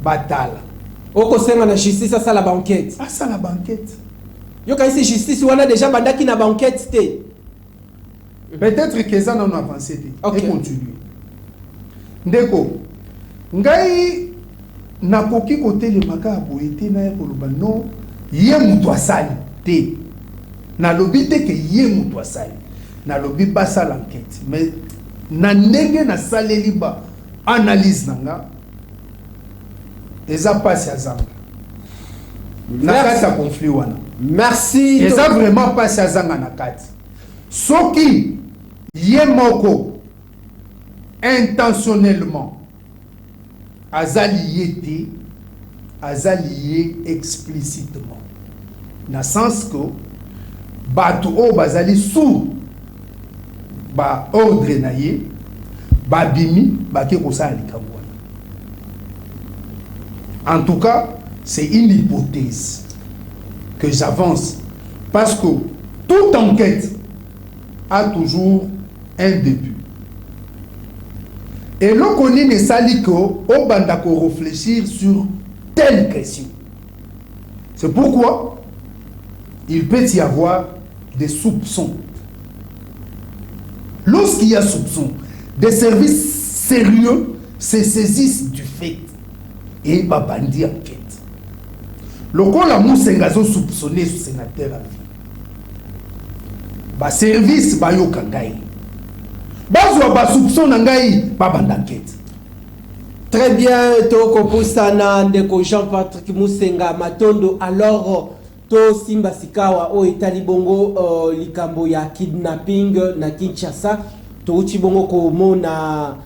batala oko senga na justice asa la banquette asa la banquette yo kaisi justice wana déjà bandaki na banquette te peut-être que ça non avancé te okay. Et continuer ndeko ngai nakoki kotelemaka boye te na koloba non ye mutu asali te na lobi te ke ye mutu asali na lobi basa l'enquête mais na ndenge na saleli ba analyse nanga eza pasi azanga na kati ya conflit wana merci eza vraiment pasi azanga na kati soki ye moko intentionnellement azali ye te azali ye explicitement na sens que bato o bazali sous ba ordre na ye babimi bake kosala likambo wana en tout cas c'est une hypothèse que j'avance. Parce que toute enquête a toujours un début. Et l'on connaît les salicos au bandako réfléchir sur telle question. C'est pourquoi il peut y avoir des soupçons. Lorsqu'il y a soupçon, des services sérieux se saisissent du fait et babandi enquête. Le coup la Moussengazo soupçonné ce sénateur à vie. Ba service ba yo kangai. Bazwa ba soupçon nangai babandi enquête. Très bien, Toko Poussana, Ndeko Jean-Patrick Moussenga Matondo. Alors, to Simba Sikawa o Itali Bongo likambo ya kidnapping na Kinshasa. To Uchibongo Komo na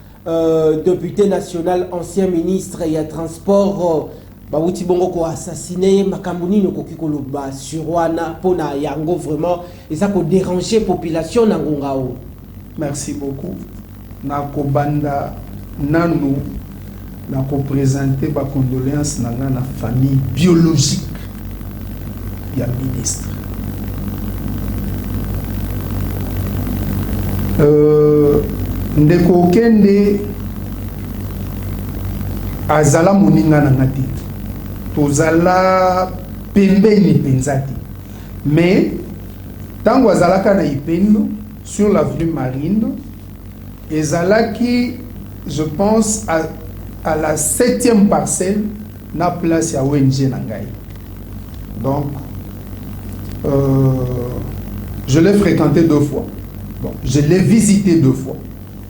député national, ancien ministre ya transport. Ba Uchibongo ko assassiné makambuni no kokikolo ba surwana pona yango vraiment et ça ko déranger population na ngongao. Merci beaucoup. Na kobanda nanu na présenter ma condoléance na la famille biologique du ministre. Ndeko Kende azala moninga na ngati tozala pembeni penzati mais tango azalaka na ipendo sur l'avenue Marine ezalaki je pense à la 7e parcelle na place ya ONG Nangai. Donc je l'ai fréquenté 2 fois. Bon, je l'ai visité 2 fois.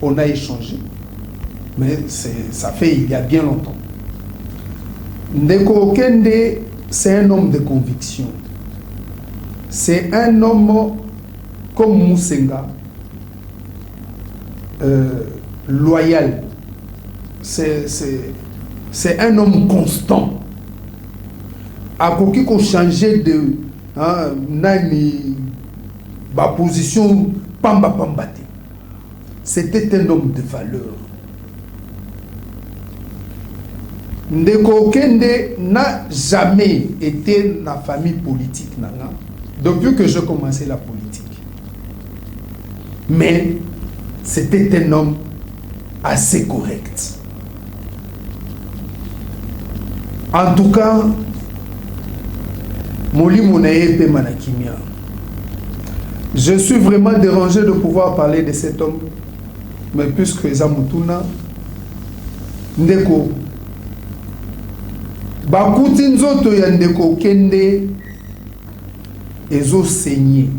On a échangé. Mais ça fait il y a bien longtemps. Ndeko Kende, c'est un homme de conviction. C'est un homme comme Moussenga, loyal. C'est un homme constant. A koki ko changer de nani ba position pamba pambate. C'était un homme de valeur. Ndeko Kende n'a jamais été dans la famille politique nana, depuis que je commençais la politique. Mais c'était un homme assez correct. En tout cas, je suis vraiment dérangé de pouvoir parler de cet homme, mais puisque Zamutuna, Ndeko, Bakuti nzoto ya Ndeko Kende, ezo saigné.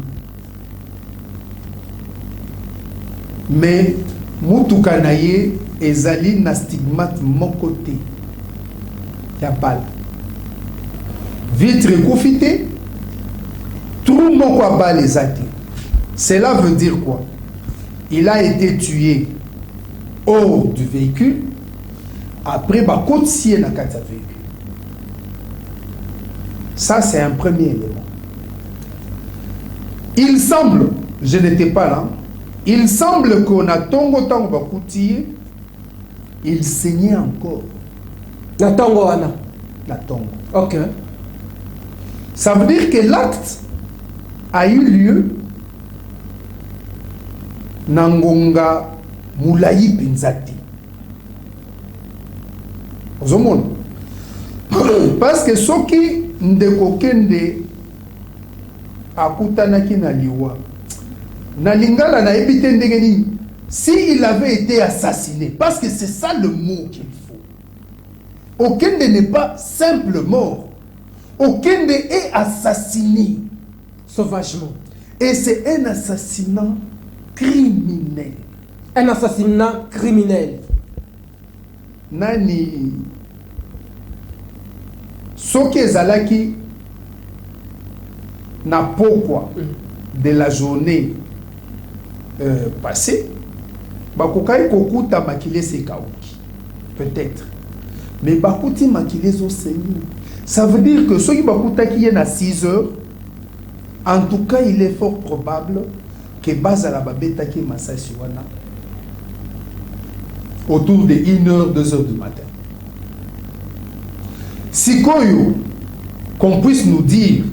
Mais mutuka na ye ezali na stigmate mon côté. Ya balle. Vitre confité, tout mon quoi balle ezati. Cela veut dire quoi? Il a été tué hors du véhicule, après ba côte si na kata véhicule. Ça c'est un premier élément. Il semble, je n'étais pas là, il semble qu'on a tongo tango bakouti, il saignait encore. La tongo wana. La tongo. Ok. Ça veut dire que l'acte a eu lieu Nangonga Moulayi Penzati. Parce que ce qui Ndeko Kende akutanaki na liwa na lingala na ebite ndengeni si il avait été assassiné, parce que c'est ça le mot qu'il faut. Okende n'est pas simple mort. Okende est assassiné sauvagement. Et c'est un assassinat criminel. Un assassinat criminel. Nani Soki ezalaki na pourquoi de la journée passée, bakokai kokuta makile sekauki peut-être, mais bakuti makile zo saigné. Ça veut dire que ceux qui bakuta qui est à 6 heures, en tout cas il est fort probable que bazala babeta ki masasi wana autour de 1h 2h du matin. Si qu'on puisse nous dire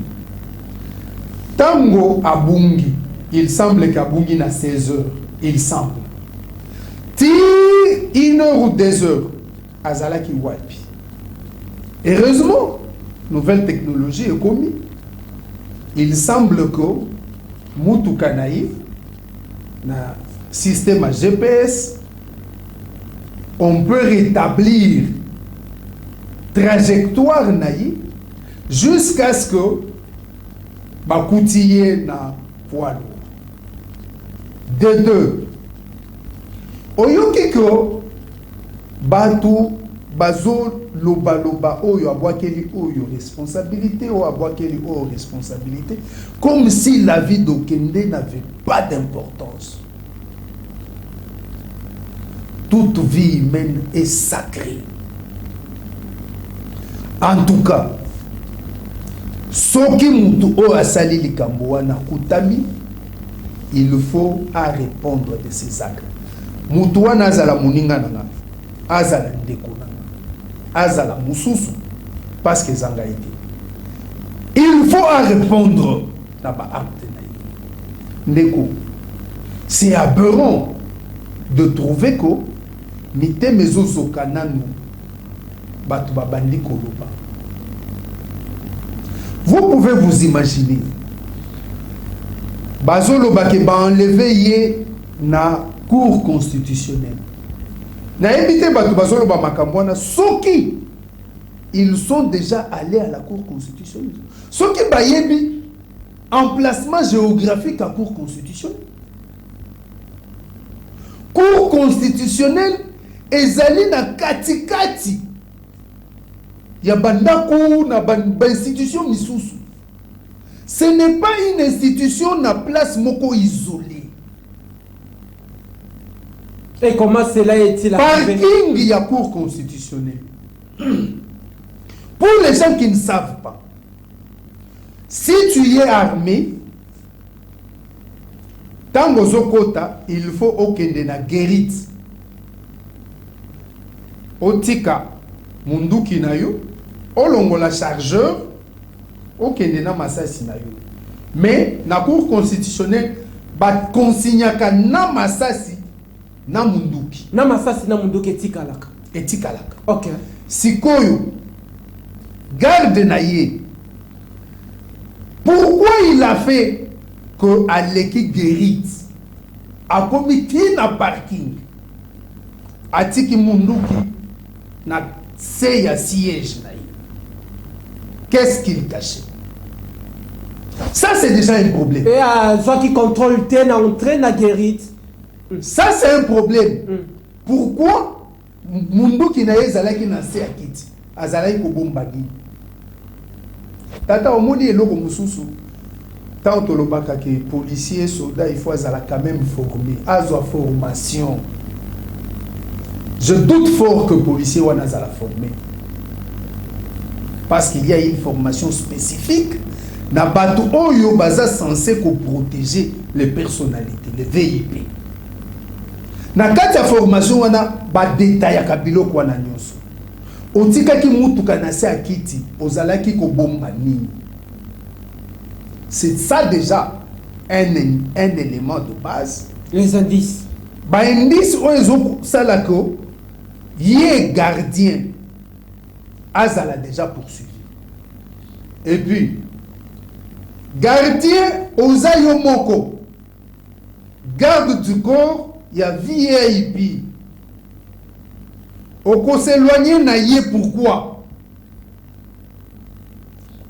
Tango Abungi, il semble qu'Abungi n'a 16 heures. Il semble. Ti 1 heure ou 2 heures, Azalaki Wapi. Heureusement, nouvelle technologie est commise. Il semble que Moutou Kanaï, na système à GPS, on peut rétablir trajectoire naï jusqu'à ce que Bakoutiye na poids lourd. De deux, oyoki ko batu bazo loba oyo abwakeli oyo responsabilité ou abwakeli oyo responsabilité, comme si la vie d'Okende n'avait pas d'importance. Toute vie humaine est sacrée. En tout cas, soki mutu o asali likambo wana kutami, il faut à répondre de ces actes. Mutu wana azala muninga nanga, azala ndeko nanga, azala mususu, parce que zanga été. Il faut à répondre na ba acte na ye. Ndeko, c'est aberrant de trouver que mite mezozo kananu batu babandi koloba. Vous pouvez vous imaginer bazolo bake ba enlever ye na cour constitutionnelle. Na éviter batu bazolo ba makambwana soki ils sont déjà allés à la cour constitutionnelle. Soki ba yebi emplacement géographique à cour constitutionnelle. Cour constitutionnelle ezali na katikati ya bandako na institution misusu. Ce n'est pas une institution na place moko isolée. Et comment cela est-il arrivé? Parking ya cour constitutionnelle. Pour les gens qui ne savent pas, si tu y es armé, tango zokota, il faut okende na guérite. Otika munduki na yo, olongola chargeur, okende na masasi na yo. Mais na cour constitutionnelle, ba consignaka na masasi na munduki. Na masasi na munduki etikalaka. Etikalaka. Ok. Sikoyo, garde na ye. Pourquoi il a fait que Aleki guérite a commis na parking atiki munduki na seya siège na ye? Qu'est-ce qu'il cachait? Ça c'est déjà un problème. Et à toi qui contrôle ten à entrer na guérite. Ça c'est un problème. Pourquoi munduki na ye zalaki na seya kiti azalaki ko bombagi? Tata omoni eloko mususu. Tant que les policiers, soldats, il faut quand même former. Azo formation. Je doute fort que les policiers soient formés. Parce qu'il y a une formation spécifique. Na batu oyo baza censé protéger les personnalités, les VIP. Na kati ya formation wana ba détail ya biloko wana nyonso. Otika ki mutu kana se akiti, ozalaki ko bomba nini. C'est ça déjà un élément de base. Les indices. Bah indice oyo salako yé gardien azala déjà poursuivi. Et puis gardien ozayo moko garde du corps ya VIP. Oko s'éloigner na yé pourquoi?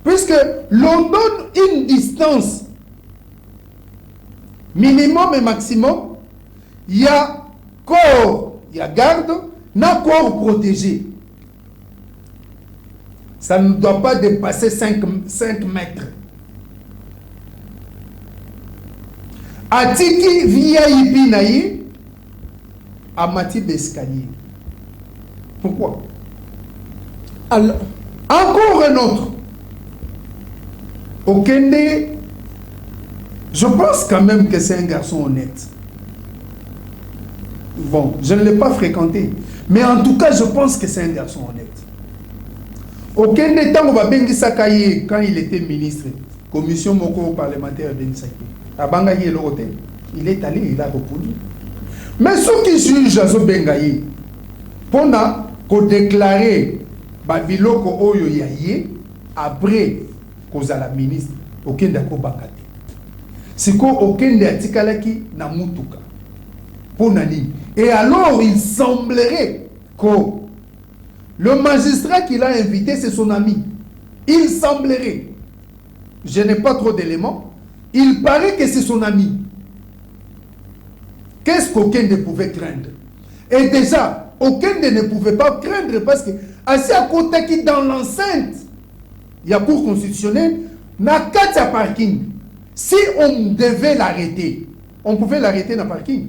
Puisque l'on donne une distance minimum et maximum, il y a corps, il y a garde, n'a corps protégé. Ça ne doit pas dépasser 5 mètres. Atiki VIP naï, amati d'escalier. Pourquoi? Alors, encore un autre. Okende, je pense quand même que c'est un garçon honnête. Bon, je ne l'ai pas fréquenté. Mais en tout cas, je pense que c'est un garçon honnête. Okende, quand il était ministre, commission moko parlementaire d'Insaki. Abangaki l'autre, il est allé, il a répondu. Mais ceux qui jugent à Bengaï, pour déclarer Babiloko Oyo Yaye, après cause à la ministre, aucun d'accord bakate. C'est qu'aucun des articles na mutuka. Pour nani. Et alors, il semblerait que le magistrat qu'il a invité, c'est son ami. Il semblerait. Je n'ai pas trop d'éléments. Il paraît que c'est son ami. Qu'est-ce qu'aucun ne pouvait craindre? Et déjà, aucun ne pouvait pas craindre parce que, assis à côté qui dans l'enceinte, il y a cour constitutionnelle, n'a qu'à parking. Si on devait l'arrêter, on pouvait l'arrêter dans le parking.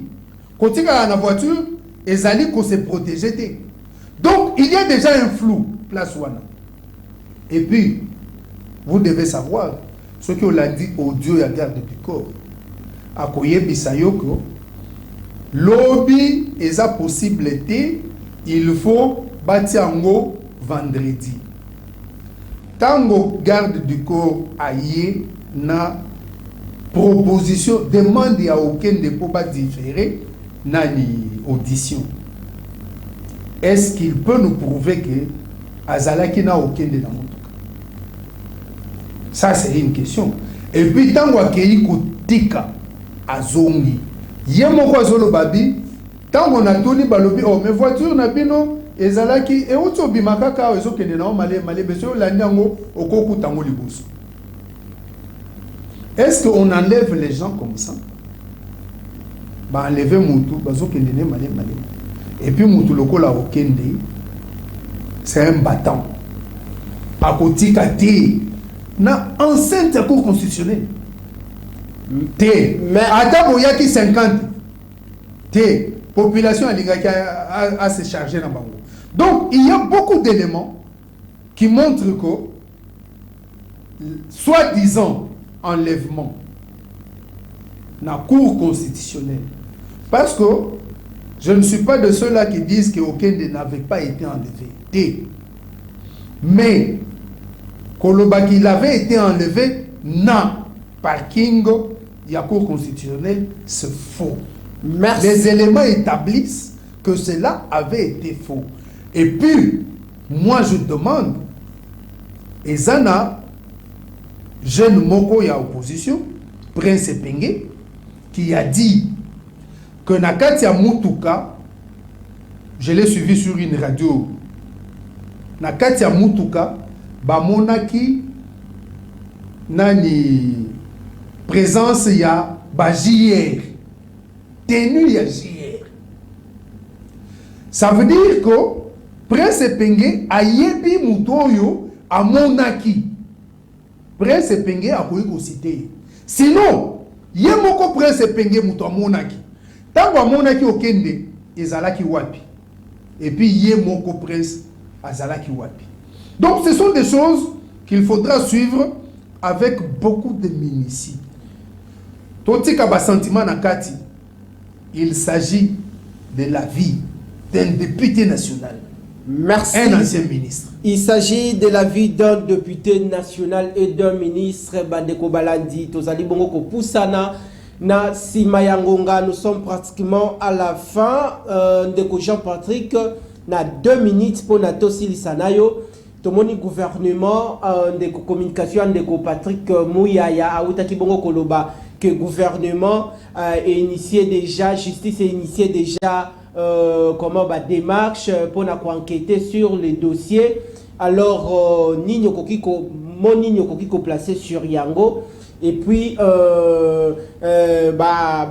Quand il y a la voiture, les alliés qu'on s'est protégés. Donc, il y a déjà un flou, place Wana. Et puis, vous devez savoir, ce qu'on l'a dit au Dieu à garde du corps, à Koye Bisayoko, lobby et sa possibilité, il faut bâtir en haut vendredi. Tango garde du corps aïe na proposition, demande à aucun dépôt pas différé na audition. Est-ce qu'il peut nous prouver que Azalaki n'a aucun de la montre? Ça c'est une question. Et puis tango akei kotika azongi. Yemo kwa zolo babi tango na toni balobi oh mes voitures na bino ezalaki e uto bimakaka ezokende na male beso landango okoku tango libuso. Est-ce qu'on enlève les gens comme ça? Bah enlever mutu bazokende ne male. Et puis mutu lokola okende c'est un battant. A kotika te na enceinte de la Cour constitutionnelle. Mais à boyaki 50. T. Population a se charger dans Bango. Donc, il y a beaucoup d'éléments qui montrent que, soi-disant, enlèvement dans la Cour constitutionnelle. Parce que je ne suis pas de ceux-là qui disent qu'aucun n'avait pas été enlevé. T. Mais, qu'il avait été enlevé dans parking, il y a cour constitutionnelle, c'est faux. Merci. Les éléments établissent que cela avait été faux. Et puis, moi je demande, et Zana, jeune Moko ya opposition, Prince Penge, qui a dit que Nakatia Mutuka, je l'ai suivi sur une radio, Nakatia Mutuka, Bamonaki nani présence ya bajier tenue ya jier. Ça veut dire que Prince Penge a yebi mutoyo a monaki. Prince Penge a koyi ko citer. Sinon, yemoko Prince Penge muto a monaki. Tango a monaki okende ezalaki wapi. Et puis yemoko Prince azalaki wapi. Donc ce sont des choses qu'il faudra suivre avec beaucoup de minutie. Totika ba sentiment nakati, il s'agit de la vie d'un député national. Merci. Un ancien ministre. Il s'agit de la vie d'un député national et d'un ministre. Bandeko Balandi, Tozali Bongo Kopusana, na Simayangonga. Nous sommes pratiquement à la fin. Ndeko Jean-Patrick, na 2 minutes pour Nato Silisanayo. Tomoni gouvernement de communication de Patrick Mouyaya a outaki bongo koloba que gouvernement est initié déjà, justice est initié déjà démarche pour enquêter sur les dossiers. Alors Nino Kokiko, mon Nino Kokiko placé sur Yango. Et puis,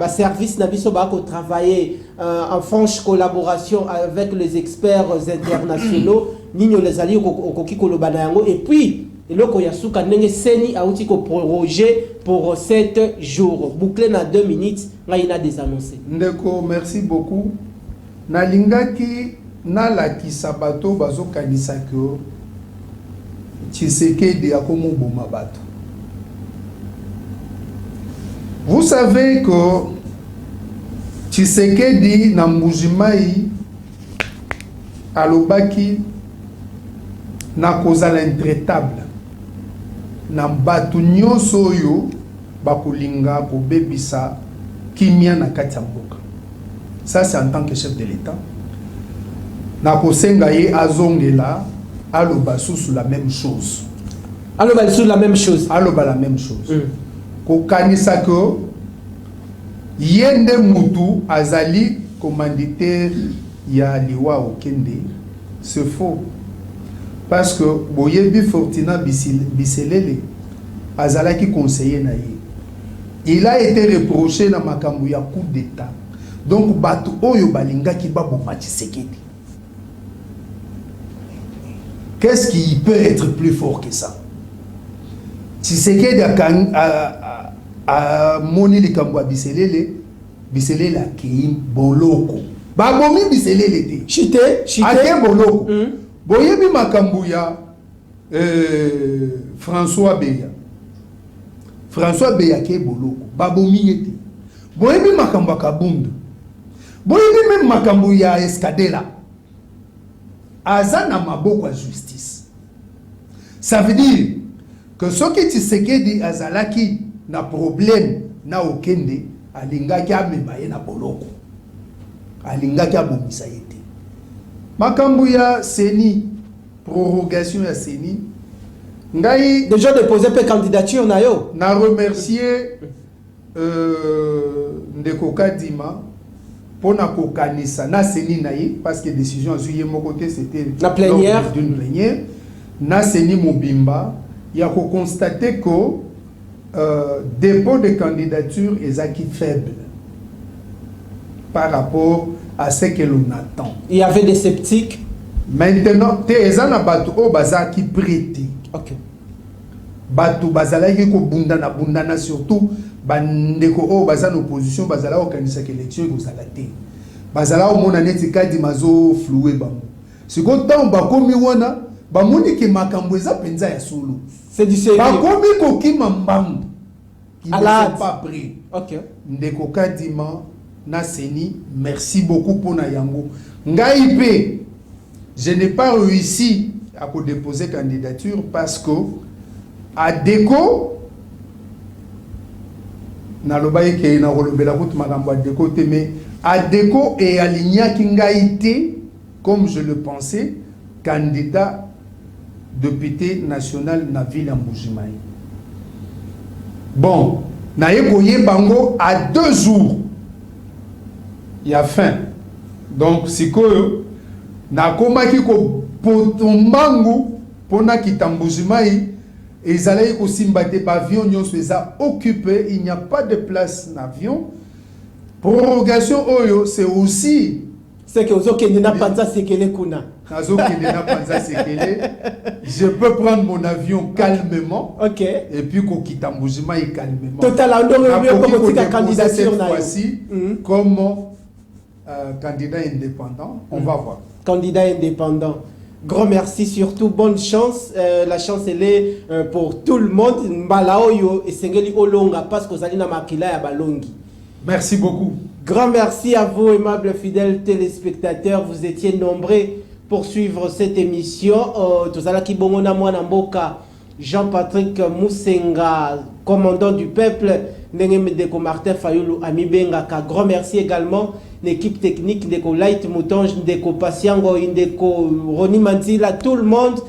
service Nabiso Bako travailler en franche collaboration avec les experts internationaux. Nino les alliés au Kiko Lobanayango. Et puis, le Koyasuka Nenge Seni a outil projet pour 7 jours. Bouclé dans 2 minutes, il a des annoncés. Ndeko, merci beaucoup. Nalingaki nala kisabato bazo kanisako Tshisekedi akomo bomabato. Vous savez que Tshisekedi na Mbujimai alobaki na kozala intraitable. na batu nyonso oyo bakolinga kobebisa kimia na kati ya mboka. Ça c'est en tant que chef de l'État. Na kosenga ye azongela aloba sous la même chose. Aloba sous la même chose. Aloba la même chose. Kokanisa ko yende mutu azali commanditaire ya liwa okende. C'est faux. Parce que Boyebi Fortina Biselele azalaki conseiller na ye. Il a été reproché na makambo ya coup d'état. Donc batu oyo balingaki baboma Tshisekedi. Qu'est-ce qui peut être plus fort que ça? Tshisekedi a moni likambo Biselele, Biselele a kei boloko. Babomi Biselele te. Chité. Ake boloko. Boyebi makambo ya François Beya. François Beya ke boloko. Babomi yete. Boyebi makambo ya Kabunda. Boyebi même makambo ya Escadela. Aza na maboko ya justice. Ça veut dire que ce qui Tshisekedi azalaki na problème na okende alingaki amemaye na boloko. Alingaki abomisa yete. Makambo ya Seni, prorogation ya Seni. Ngai déjà déposé pe candidature na yo. Na remercier Ndeko Kadima pour na kokanisa na Seni na ye parce que décision azuye mon côté c'était la plénière d'une plénière na Seni Mobimba il y a constaté que dépôt de candidature est acquis faible par rapport à ce que l'on attend. Il y avait des sceptiques. Maintenant, Tézana Batu o baza qui prêté. Ok. Batu bazala qui ko bundana bundana surtout bandeko o baza en opposition bazala au kanisa élection ko salate. Bazala o mona neti kadi mazo floué bango. Siko tant bakomi wana bamoni ke makambo eza penza ya solo. C'est du sérieux. Bakomi ko kima mbangu. Qui ne sont pas pris. Ok. Ndeko Kadima na Seni, merci beaucoup pour na yango. Ngaipe, je n'ai pas réussi à déposer candidature parce que à déco na lobaye ke na rolobela route makambo déco mais à déco et aligna kingaité comme je le pensais candidat député national na ville Mbujimayi. Bon, na yekoye bango à 2 jours. Il y a faim. Donc, si que na komaki ko potombangu pona kitambujimai ezalayi ko simbate pavillon nyonso eza occupé, il n'y a pas de place d'avion. Prorogation oyo c'est aussi c'est que ozo kende na panza sekele kuna. Nazo kende na panza sekele. Je peux prendre mon avion calmement. OK. Et puis ko kitambujimai calmement. Total andoro comme tika candidature cette fois-ci comme candidat indépendant, on va voir. Candidat indépendant. Grand merci, surtout bonne chance. La chance elle est pour tout le monde. Mbalaoyo et Sengeli Olonga parce que vous allez na makila ya balongi. Merci beaucoup. Grand merci à vous, aimables fidèles téléspectateurs. Vous étiez nombreux pour suivre cette émission. Tozalaki Bongona Mwana Mboka, Jean-Patrick Moussenga, commandant du peuple. Ndeko Martin Fayulu Amibengaka. Grand merci également l'équipe technique Ndeko Light Moutonge, Ndeko Pasiango, Ndeko Roni Manzila, tout le monde.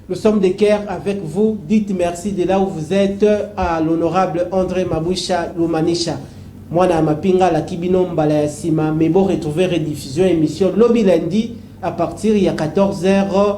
Nous sommes de cœur avec vous. Dites merci de là où vous êtes à l'honorable André Maboucha Lumanisha. Moi, na mapinga la kibino mbala ya sima. Mais bon, retrouver rediffusion émission Lobby lundi à partir il y a 14h.